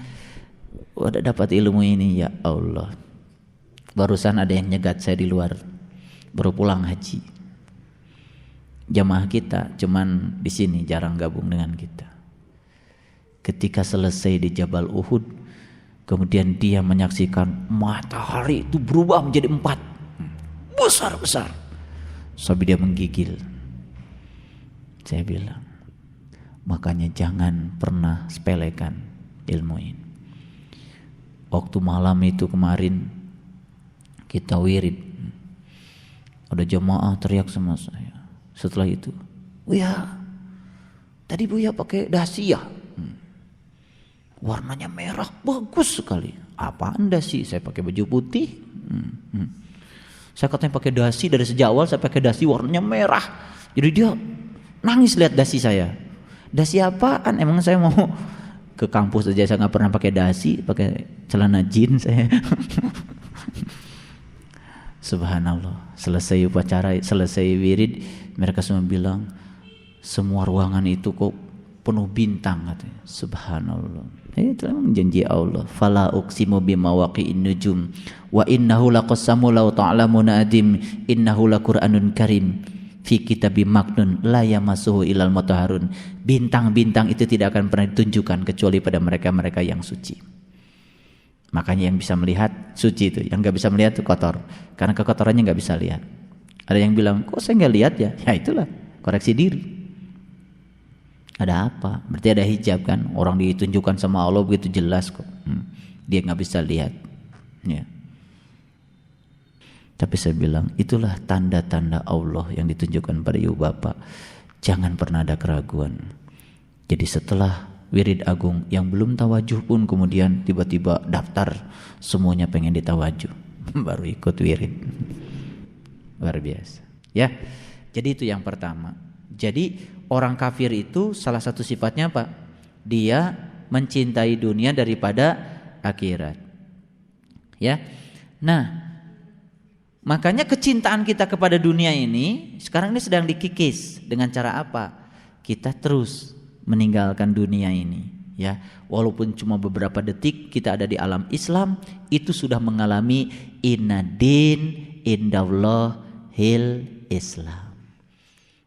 udah dapat ilmu ini, ya Allah. Barusan ada yang nyegat saya di luar, baru pulang haji. Jamaah kita cuman di sini, jarang gabung dengan kita. Ketika selesai di Jabal Uhud, kemudian dia menyaksikan matahari itu berubah menjadi 4, besar-besar, sampai dia menggigil. Saya bilang, makanya jangan pernah sepelekan ilmu ini. Waktu malam itu kemarin kita wirid, ada jemaah teriak sama saya. Setelah itu, Buya, tadi Buya pakai dahsyah, warnanya merah, bagus sekali. Apaan dasi? Saya pakai baju putih. Saya katanya pakai dasi, dari sejak awal saya pakai dasi warnanya merah. Jadi dia nangis lihat dasi saya. Dasi apaan? Emang saya mau ke kampus aja saya nggak pernah pakai dasi, pakai celana jeans saya. Subhanallah. Selesai upacara, selesai wirid, mereka semua bilang semua ruangan itu kok penuh bintang katanya. Subhanallah. Itu memang janji Allah. Fala uqsimu bimawaqi'in nujum wa innahu laqassamu law ta'lamuna adim innahu laqur'anun karim fi kitabim maknun la yamassuhu ilal mutahharun. Bintang-bintang itu tidak akan pernah ditunjukkan kecuali pada mereka-mereka yang suci. Makanya yang bisa melihat suci itu, yang nggak bisa melihat itu kotor. Karena kekotorannya nggak bisa lihat. Ada yang bilang, kok saya nggak lihat ya? Ya itulah, koreksi diri. Ada apa? Berarti ada hijab kan? Orang ditunjukkan sama Allah begitu jelas kok. Dia nggak bisa lihat. Ya. Tapi saya bilang itulah tanda-tanda Allah yang ditunjukkan pada ibu bapak. Jangan pernah ada keraguan. Jadi setelah wirid agung yang belum tawajuh pun kemudian tiba-tiba daftar semuanya pengen ditawajuh. Baru ikut wirid. Luar biasa. Ya. Jadi itu yang pertama. Jadi orang kafir itu salah satu sifatnya apa? Dia mencintai dunia daripada akhirat. Ya. Nah, makanya kecintaan kita kepada dunia ini sekarang ini sedang dikikis dengan cara apa? Kita terus meninggalkan dunia ini, ya. Walaupun cuma beberapa detik kita ada di alam Islam, itu sudah mengalami innadin indallahil Islam.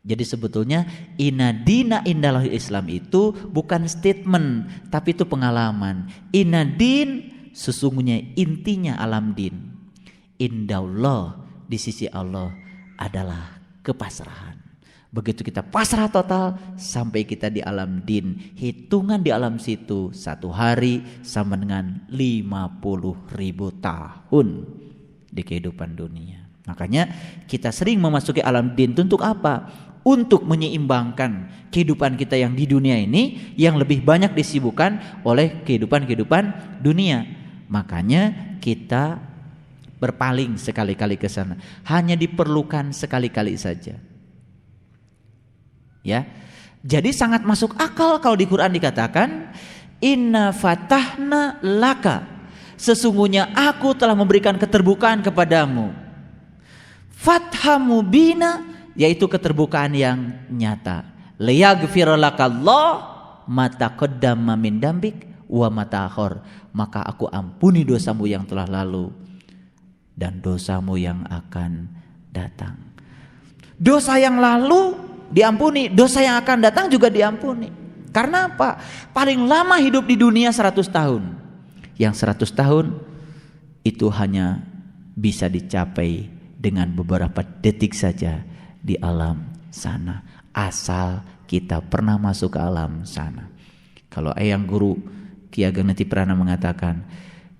Jadi sebetulnya inadina indallahil Islam itu bukan statement, tapi itu pengalaman. Inadin sesungguhnya intinya alam din. Indallah di sisi Allah adalah kepasrahan. Begitu kita pasrah total sampai kita di alam din, hitungan di alam situ 1 hari sama dengan 50.000 tahun di kehidupan dunia. Makanya kita sering memasuki alam din untuk apa? Untuk menyeimbangkan kehidupan kita yang di dunia ini yang lebih banyak disibukkan oleh kehidupan dunia. Makanya kita berpaling sekali-kali ke sana. Hanya diperlukan sekali-kali saja. Ya. Jadi sangat masuk akal kalau di Quran dikatakan inna fatahna laka. Sesungguhnya aku telah memberikan keterbukaan kepadamu. Fathamu bina, yaitu keterbukaan yang nyata. Liyaghfira lakallah ma taqaddama min dambik wa ma ta'akhir. Maka aku ampuni dosamu yang telah lalu dan dosamu yang akan datang. Dosa yang lalu diampuni, dosa yang akan datang juga diampuni. Karena apa? Paling lama hidup di dunia 100 tahun. Yang 100 tahun itu hanya bisa dicapai dengan beberapa detik saja di alam sana. Asal kita pernah masuk ke alam sana. Kalau Eyang Guru Ki Ageng Neti Prana mengatakan,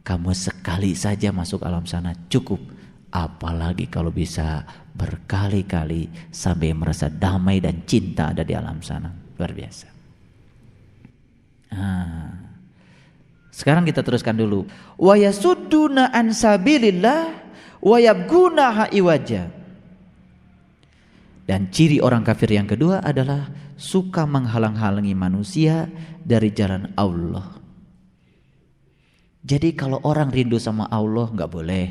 kamu sekali saja masuk alam sana cukup. Apalagi kalau bisa berkali-kali sampai merasa damai dan cinta ada di alam sana. Luar biasa. Sekarang kita teruskan dulu. Wa yasudduna an sabilillah wa yabghunaha iwaja. Dan ciri orang kafir yang kedua adalah suka menghalang-halangi manusia dari jalan Allah. Jadi kalau orang rindu sama Allah enggak boleh.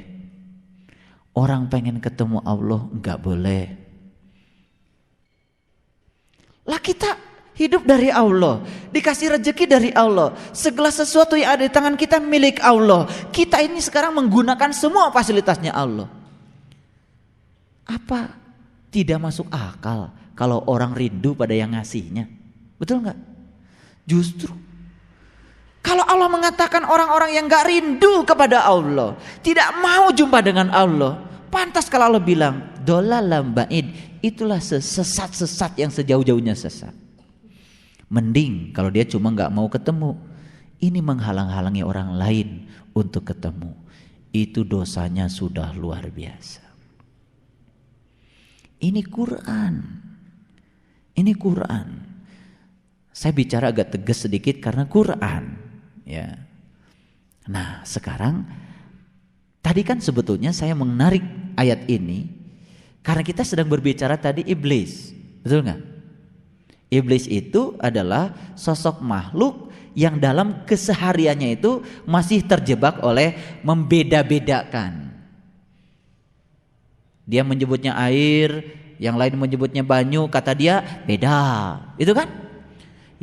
Orang pengen ketemu Allah enggak boleh. Lah kita hidup dari Allah, dikasih rezeki dari Allah. Segala sesuatu yang ada di tangan kita milik Allah. Kita ini sekarang menggunakan semua fasilitasnya Allah. Apa tidak masuk akal kalau orang rindu pada yang ngasihnya? Betul enggak? Justru kalau Allah mengatakan orang-orang yang gak rindu kepada Allah, tidak mau jumpa dengan Allah, pantas kalau Allah bilang dolalam ba'id, itulah sesat-sesat yang sejauh-jauhnya sesat. Mending kalau dia cuma gak mau ketemu, ini menghalang-halangi orang lain untuk ketemu, itu dosanya sudah luar biasa. Ini Quran. Ini Quran. Saya bicara agak tegas sedikit karena Quran, ya. Nah, Nah, sekarang tadi kan sebetulnya saya menarik ayat ini karena kita sedang berbicara tadi iblis. Betul nggak? Iblis itu adalah sosok makhluk yang dalam kesehariannya itu masih terjebak oleh membeda-bedakan. Dia menyebutnya air, yang lain menyebutnya banyu, kata dia beda. Itu kan?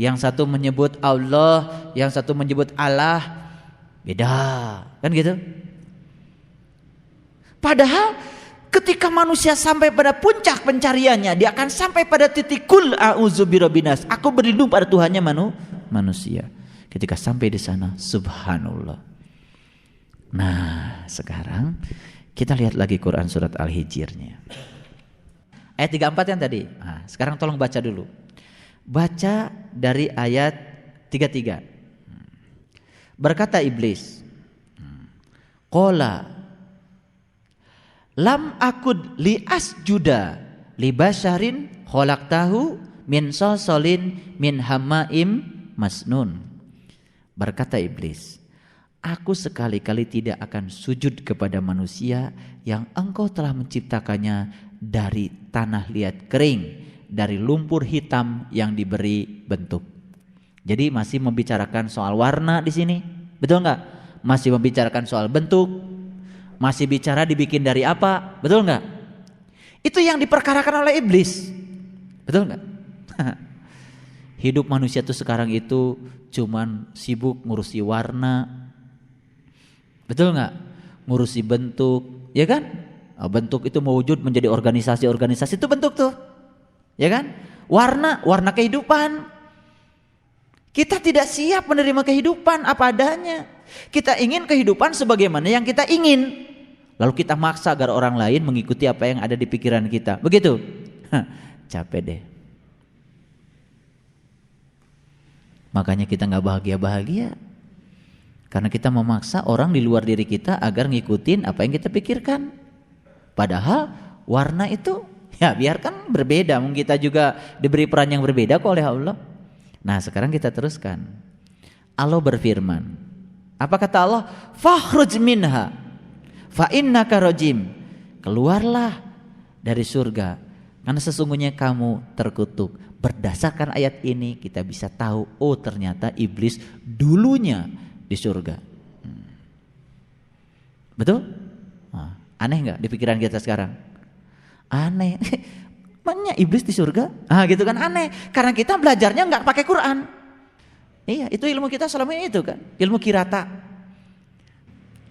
Yang satu menyebut Allah, yang satu menyebut Allah, beda. Kan gitu? Padahal ketika manusia sampai pada puncak pencariannya, dia akan sampai pada titik kul a'udzu birabbinas. Aku berlindung pada Tuhannya manusia. Ketika sampai di sana, subhanallah. Nah, sekarang kita lihat lagi Quran surat Al-Hijrnya. Ayat 34 yang tadi. Nah, sekarang tolong baca dulu. Baca dari ayat 33. Berkata iblis, qala lam akud li asjuda li basharin khalaqtahu min salsalin min hamaim masnun. Berkata iblis, aku sekali-kali tidak akan sujud kepada manusia yang engkau telah menciptakannya dari tanah liat kering, dari lumpur hitam yang diberi bentuk. Jadi masih membicarakan soal warna di sini, betul nggak? Masih membicarakan soal bentuk, masih bicara dibikin dari apa, betul nggak? Itu yang diperkarakan oleh iblis, betul nggak? Hidup manusia tuh sekarang itu cuman sibuk ngurusi warna, betul nggak? Ngurusi bentuk, ya kan? Bentuk itu mewujud menjadi organisasi-organisasi itu bentuk tuh, ya kan? Warna kehidupan. Kita tidak siap menerima kehidupan apa adanya. Kita ingin kehidupan sebagaimana yang kita ingin. Lalu kita maksa agar orang lain mengikuti apa yang ada di pikiran kita. Begitu? Capek deh. Makanya kita gak bahagia-bahagia. Karena kita memaksa orang di luar diri kita agar ngikutin apa yang kita pikirkan. Padahal warna itu ya biarkan berbeda. Mungkin kita juga diberi peran yang berbeda kok oleh Allah. Nah sekarang kita teruskan. Allah berfirman. Apa kata Allah? Fakhruj minha fa innaka rajim. Keluarlah dari surga karena sesungguhnya kamu terkutuk. Berdasarkan ayat ini kita bisa tahu, oh ternyata iblis dulunya di surga. Betul? Nah, aneh nggak di pikiran kita sekarang? Aneh. Mana iblis di surga? Gitu kan aneh. Karena kita belajarnya nggak pakai Quran. Iya, itu ilmu kita selama ini itu kan, ilmu kirata.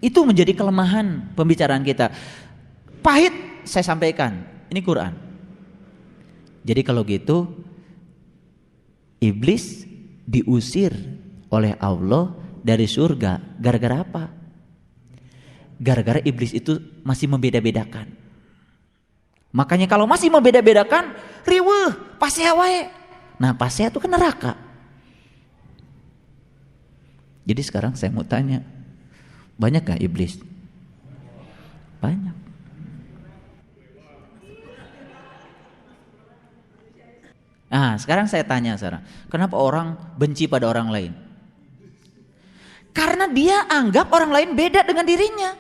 Itu menjadi kelemahan pembicaraan kita. Pahit saya sampaikan, ini Quran. Jadi kalau gitu iblis diusir oleh Allah dari surga gara-gara apa? Gara-gara iblis itu masih membeda-bedakan. Makanya kalau masih membeda-bedakan, riweuh, pasea wae. Nah, pasea itu kan neraka. Jadi sekarang saya mau tanya, banyak gak iblis? Banyak. Nah, sekarang saya tanya kenapa orang benci pada orang lain? Karena dia anggap orang lain beda dengan dirinya.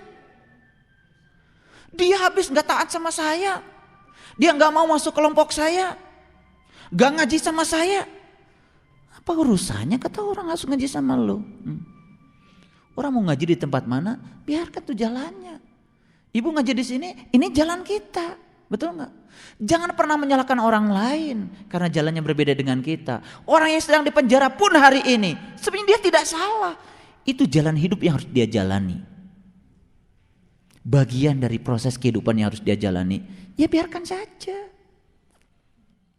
Dia habis gak taat sama saya. Dia gak mau masuk kelompok saya. Gak ngaji sama saya. Apa urusannya kata orang harus ngaji sama lo? Orang mau ngaji di tempat mana? Biarkan tuh jalannya. Ibu ngaji di sini, ini jalan kita. Betul gak? Jangan pernah menyalahkan orang lain karena jalannya berbeda dengan kita. Orang yang sedang dipenjara pun hari ini sebenarnya dia tidak salah. Itu jalan hidup yang harus dia jalani. Bagian dari proses kehidupan yang harus dia jalani. Ya biarkan saja.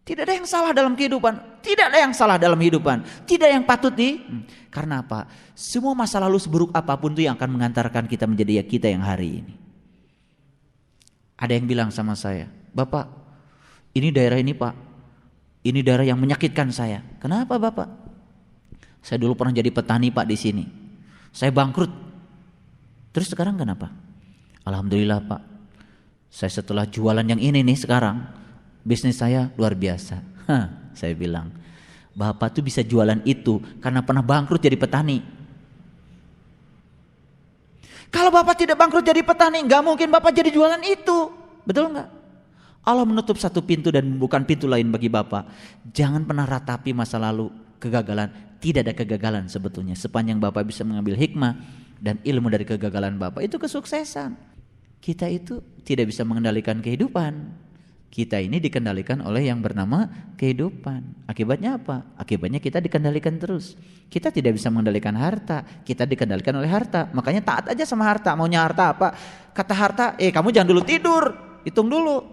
Tidak ada yang salah dalam kehidupan. Tidak ada yang salah dalam kehidupan. Tidak yang patut karena apa? Semua masa lalu seburuk apapun itu yang akan mengantarkan kita menjadi kita yang hari ini. Ada yang bilang sama saya, Bapak, ini daerah ini Pak, ini daerah yang menyakitkan saya. Kenapa Bapak? Saya dulu pernah jadi petani Pak di sini. Saya bangkrut. Terus sekarang kenapa? Alhamdulillah Pak. Saya setelah jualan yang ini nih sekarang, bisnis saya luar biasa. Saya bilang, Bapak tuh bisa jualan itu karena pernah bangkrut jadi petani. Kalau Bapak tidak bangkrut jadi petani, nggak mungkin Bapak jadi jualan itu. Betul nggak? Allah menutup satu pintu dan membuka pintu lain bagi Bapak. Jangan pernah ratapi masa lalu kegagalan. Tidak ada kegagalan sebetulnya. Sepanjang Bapak bisa mengambil hikmah dan ilmu dari kegagalan Bapak, itu kesuksesan. Kita itu tidak bisa mengendalikan kehidupan. Kita ini dikendalikan oleh yang bernama kehidupan. Akibatnya apa? Akibatnya kita dikendalikan terus. Kita tidak bisa mengendalikan harta, kita dikendalikan oleh harta. Makanya taat aja sama harta. Maunya harta apa? Kata harta, kamu jangan dulu tidur, hitung dulu.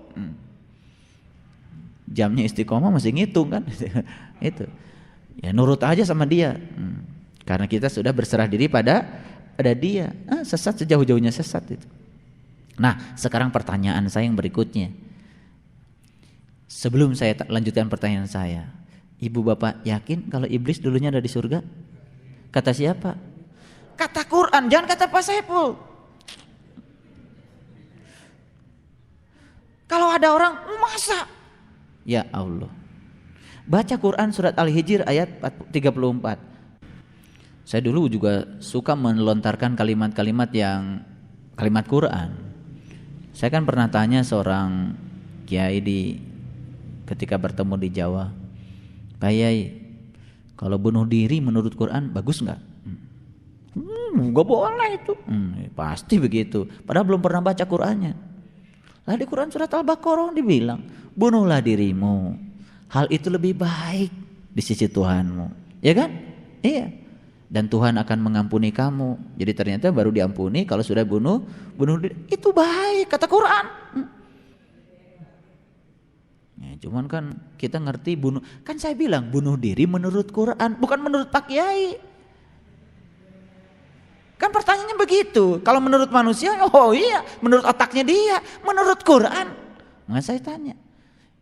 Jamnya istiqomah masih ngitung kan? Itu. Ya nurut aja sama dia. Karena kita sudah berserah diri pada dia. Sesat sejauh-jauhnya sesat itu. Nah, sekarang pertanyaan saya yang berikutnya. Sebelum saya lanjutkan pertanyaan saya, ibu bapak yakin kalau iblis dulunya ada di surga? Kata siapa? Kata Quran, jangan kata Pak Saiful. Kalau ada orang, masa? Ya Allah. Baca Quran surat Al-Hijr ayat 34. Saya dulu juga suka melontarkan kalimat-kalimat yang kalimat Quran. Saya kan pernah tanya seorang kiai ketika bertemu di Jawa, Pak Yai, kalau bunuh diri menurut Quran bagus nggak? Nggak boleh itu. Pasti begitu. Padahal belum pernah baca Qurannya. Lah di Quran surat Al-Baqarah dibilang, bunuhlah dirimu. Hal itu lebih baik di sisi Tuhanmu. Ya kan? Iya. Dan Tuhan akan mengampuni kamu. Jadi ternyata baru diampuni kalau sudah bunuh diri. Itu baik kata Quran. Ya, cuman kan kita ngerti kan saya bilang bunuh diri menurut Quran, bukan menurut Pak Kiai. Kan pertanyaannya begitu. Kalau menurut manusia, oh iya, menurut otaknya dia, menurut Quran. Nggak, saya tanya,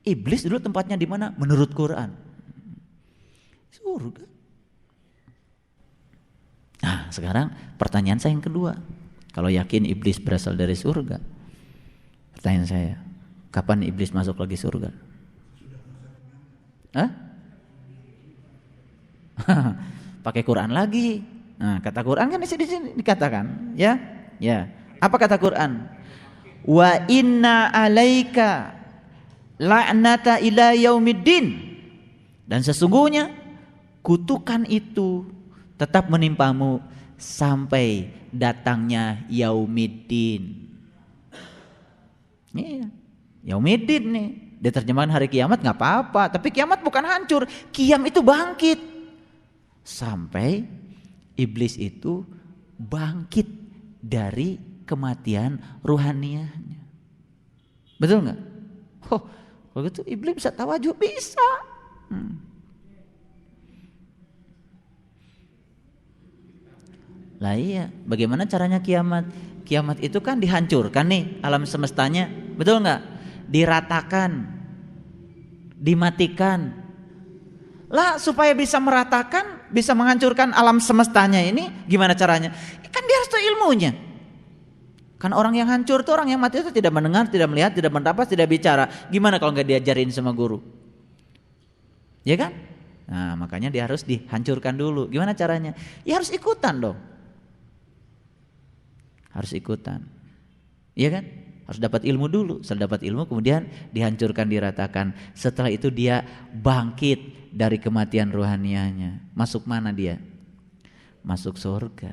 iblis dulu tempatnya di mana? Menurut Quran, surga. Nah, sekarang pertanyaan saya yang kedua. Kalau yakin iblis berasal dari surga, pertanyaan saya, kapan iblis masuk lagi surga? Pakai Quran lagi. Nah, kata Quran kan di sini dikatakan, ya. Apa kata Quran? Wa inna alaika la'nata ila yaumiddin. Dan sesungguhnya kutukan itu tetap menimpamu sampai datangnya yaumiddin. Iya, yaumiddin nih. Diterjemahkan hari kiamat nggak apa-apa, tapi kiamat bukan hancur, kiam itu bangkit. Sampai iblis itu bangkit dari kematian ruhaniahnya. Betul nggak? Oh, kalau gitu iblis bisa tawajuh, bisa. Lah iya, bagaimana caranya kiamat? Kiamat itu kan dihancurkan nih alam semestanya, betul nggak? Diratakan, dimatikan. Lah supaya bisa meratakan, bisa menghancurkan alam semestanya ini, gimana caranya? Kan dia harus tahu ilmunya. Kan orang yang hancur itu, orang yang mati itu tidak mendengar, tidak melihat, tidak mendapat, tidak bicara. Gimana kalau nggak diajarin sama guru? Ya kan? Nah, makanya dia harus dihancurkan dulu. Gimana caranya? Ya harus ikutan dong. Harus ikutan. Iya kan? Harus dapat ilmu dulu. Setelah dapat ilmu kemudian dihancurkan, diratakan. Setelah itu dia bangkit dari kematian rohanianya. Masuk mana dia? Masuk surga.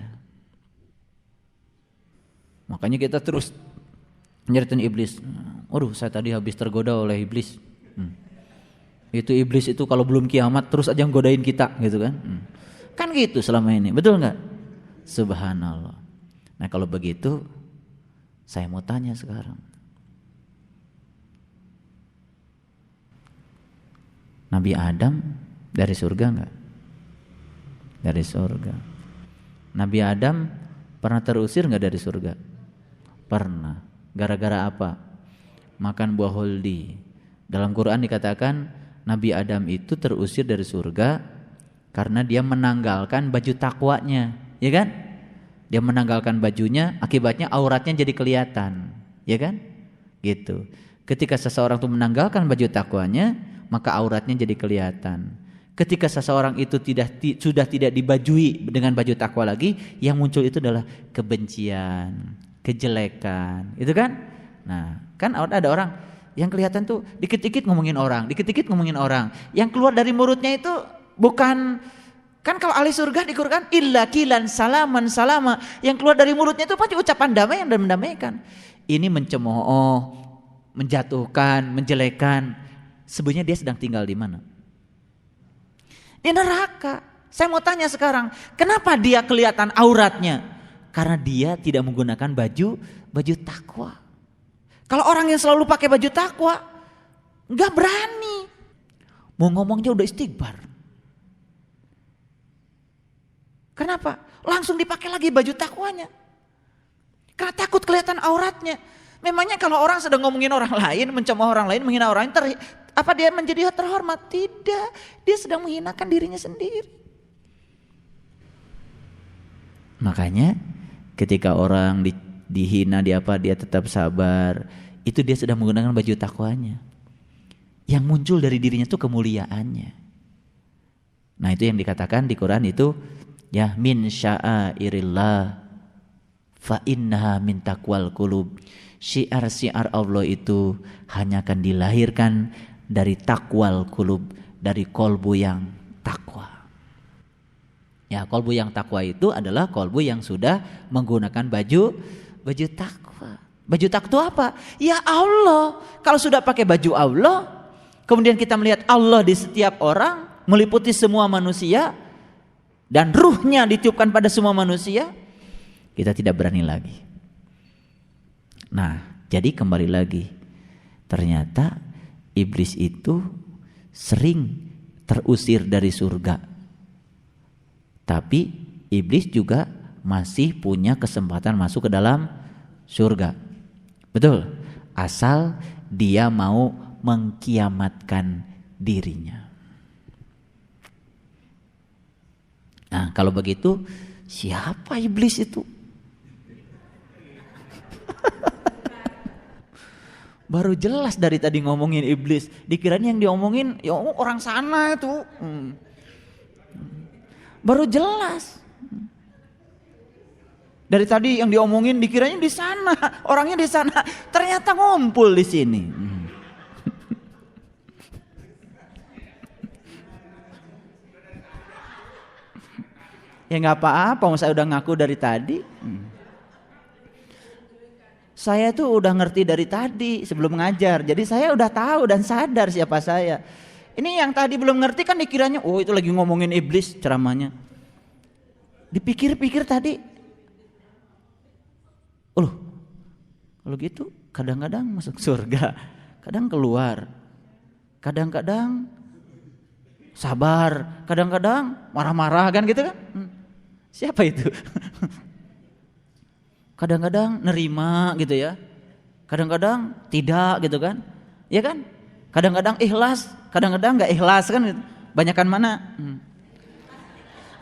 Makanya kita terus nyeritain iblis. Aduh, saya tadi habis tergoda oleh iblis. Itu iblis itu kalau belum kiamat terus aja nggodain kita gitu kan. Kan gitu selama ini, betul nggak? Subhanallah. Nah kalau begitu saya mau tanya sekarang, Nabi Adam dari surga enggak? Dari surga. Nabi Adam pernah terusir enggak dari surga? Pernah. Gara-gara apa? Makan buah holdi. Dalam Quran dikatakan Nabi Adam itu terusir dari surga karena dia menanggalkan baju takwanya, ya kan? Dia menanggalkan bajunya, akibatnya auratnya jadi kelihatan, ya kan? Gitu. Ketika seseorang itu menanggalkan baju takwanya, maka auratnya jadi kelihatan. Ketika seseorang itu sudah tidak dibajui dengan baju takwa lagi, yang muncul itu adalah kebencian, kejelekan, itu kan? Nah, kan ada orang yang kelihatan tuh dikit-dikit ngomongin orang, yang keluar dari mulutnya itu bukan, kan kalau ahli surga di Quran illa kilan salaman salama, yang keluar dari mulutnya itu pasti ucapan damai dan mendamaikan. Ini mencemooh, menjatuhkan, menjelekan. Sebenarnya dia sedang tinggal di mana? Di neraka. Saya mau tanya sekarang, kenapa dia kelihatan auratnya? Karena dia tidak menggunakan baju takwa. Kalau orang yang selalu pakai baju takwa, nggak berani. Mau ngomongnya udah istighfar. Kenapa? Langsung dipakai lagi baju takwanya. Karena takut kelihatan auratnya. Memangnya kalau orang sedang ngomongin orang lain, mencemooh orang lain, menghina orang lain, apa dia menjadi terhormat? Tidak, dia sedang menghinakan dirinya sendiri. Makanya ketika orang dihina, dia tetap sabar. Itu dia sedang menggunakan baju takwanya. Yang muncul dari dirinya itu kemuliaannya. Nah, itu yang dikatakan di Quran itu ya min sya'airillah fa innaha min taqwal qulub. Syiar-syiar Allah itu hanya akan dilahirkan dari takwal qulub, dari kolbu yang takwa. Ya, kolbu yang takwa itu adalah kolbu yang sudah menggunakan baju takwa. Baju takwa itu apa? Ya Allah. Kalau sudah pakai baju Allah, kemudian kita melihat Allah di setiap orang, meliputi semua manusia, dan ruhnya ditiupkan pada semua manusia, kita tidak berani lagi. Nah, jadi kembali lagi, ternyata iblis itu sering terusir dari surga. Tapi iblis juga masih punya kesempatan masuk ke dalam surga. Betul? Asal dia mau mengkiamatkan dirinya. Nah, kalau begitu siapa iblis itu? Baru jelas dari tadi ngomongin iblis, dikiranya yang diomongin ya orang sana itu. Baru jelas. Dari tadi yang diomongin dikiranya di sana, orangnya di sana, ternyata ngumpul di sini. Ya nggak apa-apa, saya udah ngaku dari tadi. Saya tuh udah ngerti dari tadi sebelum ngajar, jadi saya udah tahu dan sadar siapa saya. Ini yang tadi belum ngerti kan dikiranya, oh itu lagi ngomongin iblis ceramahnya. Dipikir-pikir tadi, oh kalau gitu kadang-kadang masuk surga, kadang keluar, kadang-kadang sabar, kadang-kadang marah-marah kan gitu kan? Siapa itu? Kadang-kadang nerima gitu ya, kadang-kadang tidak gitu kan, ya kan? Kadang-kadang ikhlas, kadang-kadang nggak ikhlas kan? Gitu. Banyakan mana?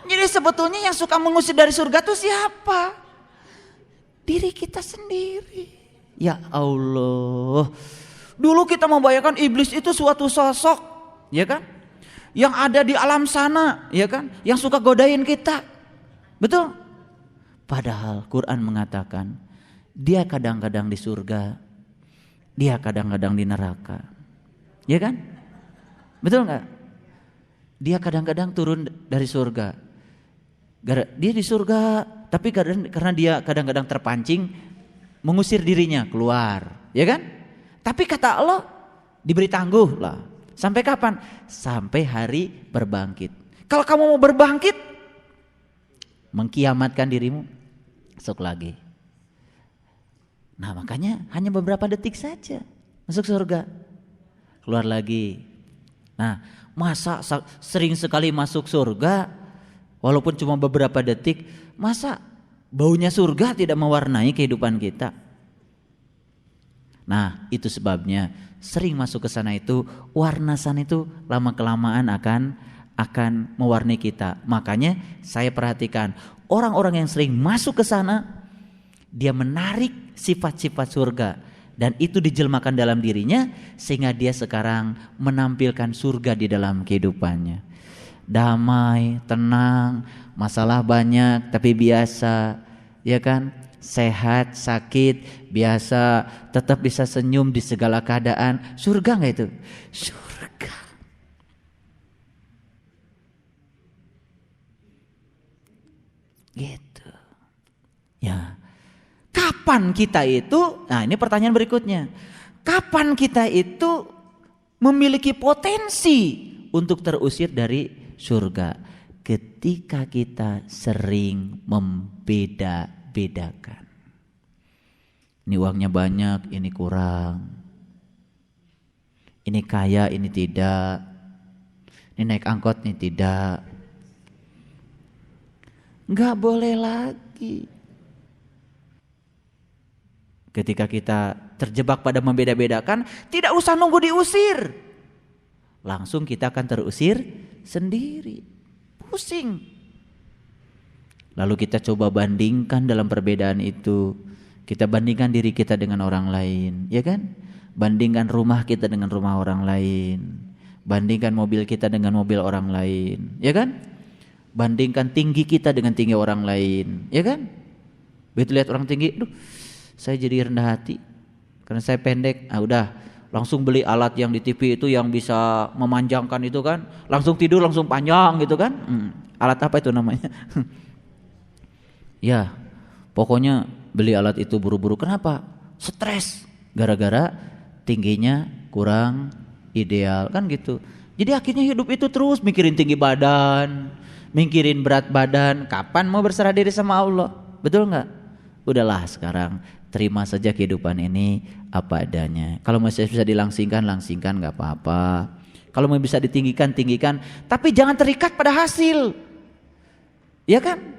Jadi sebetulnya yang suka mengusir dari surga tuh siapa? Diri kita sendiri. Ya Allah, dulu kita membayangkan iblis itu suatu sosok, ya kan? Yang ada di alam sana, ya kan? Yang suka godain kita, betul? Padahal Quran mengatakan dia kadang-kadang di surga, dia kadang-kadang di neraka, ya kan? Betul nggak? Dia kadang-kadang turun dari surga, dia di surga, tapi karena dia kadang-kadang terpancing mengusir dirinya keluar, ya kan? Tapi kata Allah diberi tangguh lah. Sampai kapan? Sampai hari berbangkit. Kalau kamu mau berbangkit, mengkiamatkan dirimu, masuk lagi. Nah makanya hanya beberapa detik saja masuk surga, keluar lagi. Nah masa sering sekali masuk surga walaupun cuma beberapa detik, masa baunya surga tidak mewarnai kehidupan kita? Nah itu sebabnya sering masuk ke sana itu, warna sana itu lama kelamaan akan mewarnai kita. Makanya saya perhatikan orang-orang yang sering masuk ke sana, dia menarik sifat-sifat surga dan itu dijelmakan dalam dirinya sehingga dia sekarang menampilkan surga di dalam kehidupannya. damai, tenang, masalah banyak tapi biasa, ya kan? Sehat, sakit, biasa, tetap bisa senyum di segala keadaan. Surga nggak itu? Surga. Gitu. Ya. Kapan kita itu? Nah, ini pertanyaan berikutnya. Kapan kita itu memiliki potensi untuk terusir dari surga? Ketika kita sering membeda-bedakan. Ini uangnya banyak, ini kurang. Ini kaya, ini tidak. Ini naik angkot, ini tidak. Nggak boleh lagi. Ketika kita terjebak pada membeda-bedakan, tidak usah nunggu diusir. Langsung kita akan terusir sendiri. Pusing. Lalu kita coba bandingkan dalam perbedaan itu. Kita bandingkan diri kita dengan orang lain, ya kan? Bandingkan rumah kita dengan rumah orang lain. Bandingkan mobil kita dengan mobil orang lain, ya kan? Bandingkan tinggi kita dengan tinggi orang lain, ya kan? Begitu lihat orang tinggi, duh, saya jadi rendah hati karena saya pendek. Ah udah, langsung beli alat yang di TV itu yang bisa memanjangkan itu kan, langsung tidur langsung panjang gitu kan. Alat apa itu namanya? Ya, pokoknya beli alat itu buru-buru. Kenapa? Stres gara-gara tingginya kurang ideal kan gitu. Jadi akhirnya hidup itu terus mikirin tinggi badan, mikirin berat badan. Kapan mau berserah diri sama Allah? Betul nggak? Udahlah sekarang terima saja kehidupan ini apa adanya. Kalau masih bisa dilangsingkan, langsingkan, nggak apa-apa. Kalau mau bisa ditinggikan, tinggikan. Tapi jangan terikat pada hasil. Ya kan?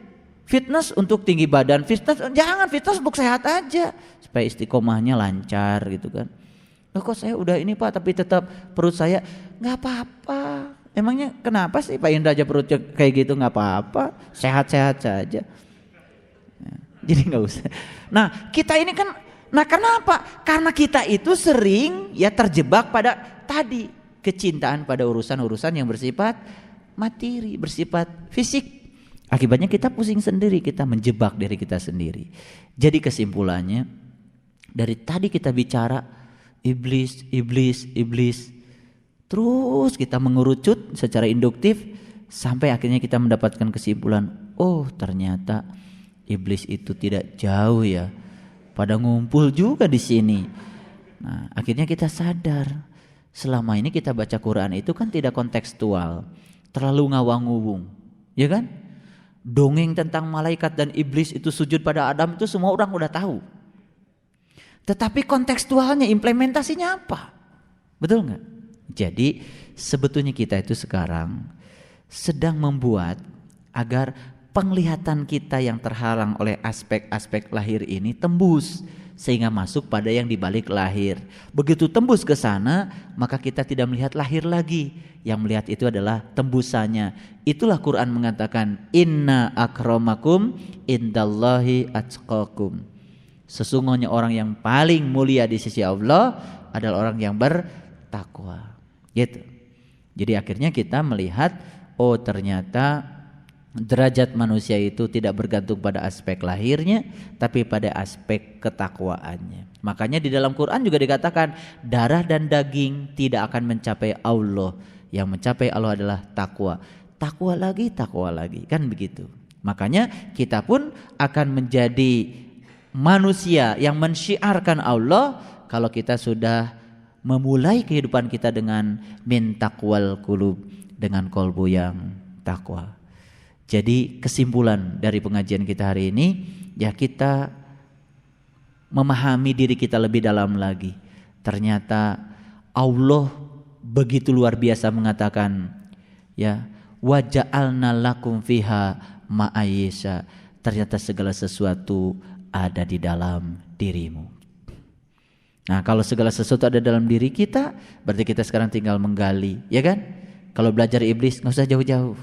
Fitness untuk tinggi badan, fitness jangan, fitness untuk sehat aja supaya istiqomahnya lancar gitu kan. Oh, kok saya udah ini Pak tapi tetap perut saya nggak apa-apa. Emangnya kenapa sih Pak Indra aja perutnya kayak gitu? Nggak apa-apa, sehat-sehat saja. Jadi nggak usah. Nah kita ini kan, nah kenapa? Karena kita itu sering ya terjebak pada tadi kecintaan pada urusan-urusan yang bersifat materi, bersifat fisik. Akibatnya kita pusing sendiri, kita menjebak diri kita sendiri. Jadi kesimpulannya dari tadi kita bicara iblis. Terus kita mengerucut secara induktif sampai akhirnya kita mendapatkan kesimpulan, oh ternyata iblis itu tidak jauh ya, pada ngumpul juga di sini. Nah, akhirnya kita sadar selama ini kita baca Quran itu kan tidak kontekstual, terlalu ngawang-ngawung, ya kan? Dongeng tentang malaikat dan iblis itu sujud pada Adam itu semua orang udah tahu. Tetapi kontekstualnya, implementasinya apa? Betul nggak? Jadi sebetulnya kita itu sekarang sedang membuat agar penglihatan kita yang terhalang oleh aspek-aspek lahir ini tembus sehingga masuk pada yang dibalik lahir. Begitu tembus ke sana, maka kita tidak melihat lahir lagi. Yang melihat itu adalah tembusannya. Itulah Quran mengatakan, inna akramakum indallahi atqakum. Sesungguhnya orang yang paling mulia di sisi Allah adalah orang yang bertakwa. Gitu. Jadi akhirnya kita melihat, oh ternyata derajat manusia itu tidak bergantung pada aspek lahirnya, tapi pada aspek ketakwaannya. Makanya di dalam Quran juga dikatakan darah dan daging tidak akan mencapai Allah. Yang mencapai Allah adalah takwa. Takwa lagi, kan begitu. Makanya kita pun akan menjadi manusia yang mensyiarkan Allah kalau kita sudah memulai kehidupan kita dengan min taqwal qulub, dengan kolbu yang takwa. Jadi kesimpulan dari pengajian kita hari ini, ya kita memahami diri kita lebih dalam lagi. Ternyata Allah begitu luar biasa mengatakan, ya wa ja'alna lakum fiha ma'ayisha. Ternyata segala sesuatu ada di dalam dirimu. Nah kalau segala sesuatu ada dalam diri kita, berarti kita sekarang tinggal menggali, ya kan? Kalau belajar iblis nggak usah jauh-jauh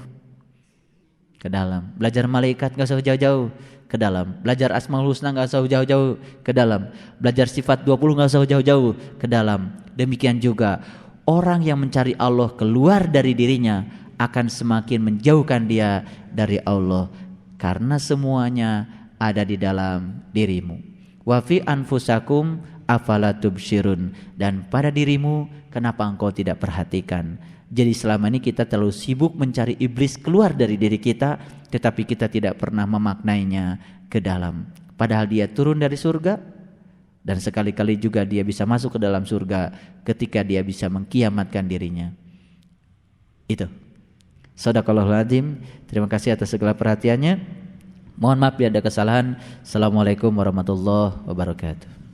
ke dalam, belajar malaikat nggak usah jauh-jauh ke dalam, belajar Asmaul Husna nggak usah jauh-jauh ke dalam, belajar sifat 20 nggak usah jauh-jauh ke dalam. Demikian juga orang yang mencari Allah keluar dari dirinya akan semakin menjauhkan dia dari Allah, karena semuanya ada di dalam dirimu. Wa fi anfusakum afala tubsirun, dan pada dirimu kenapa engkau tidak perhatikan. Jadi selama ini kita terlalu sibuk mencari iblis keluar dari diri kita, tetapi kita tidak pernah memaknainya ke dalam. Padahal dia turun dari surga, dan sekali-kali juga dia bisa masuk ke dalam surga ketika dia bisa mengkiamatkan dirinya. Itu. Shadaqallahul azim. Terima kasih atas segala perhatiannya. Mohon maaf bila ada kesalahan. Assalamualaikum warahmatullahi wabarakatuh.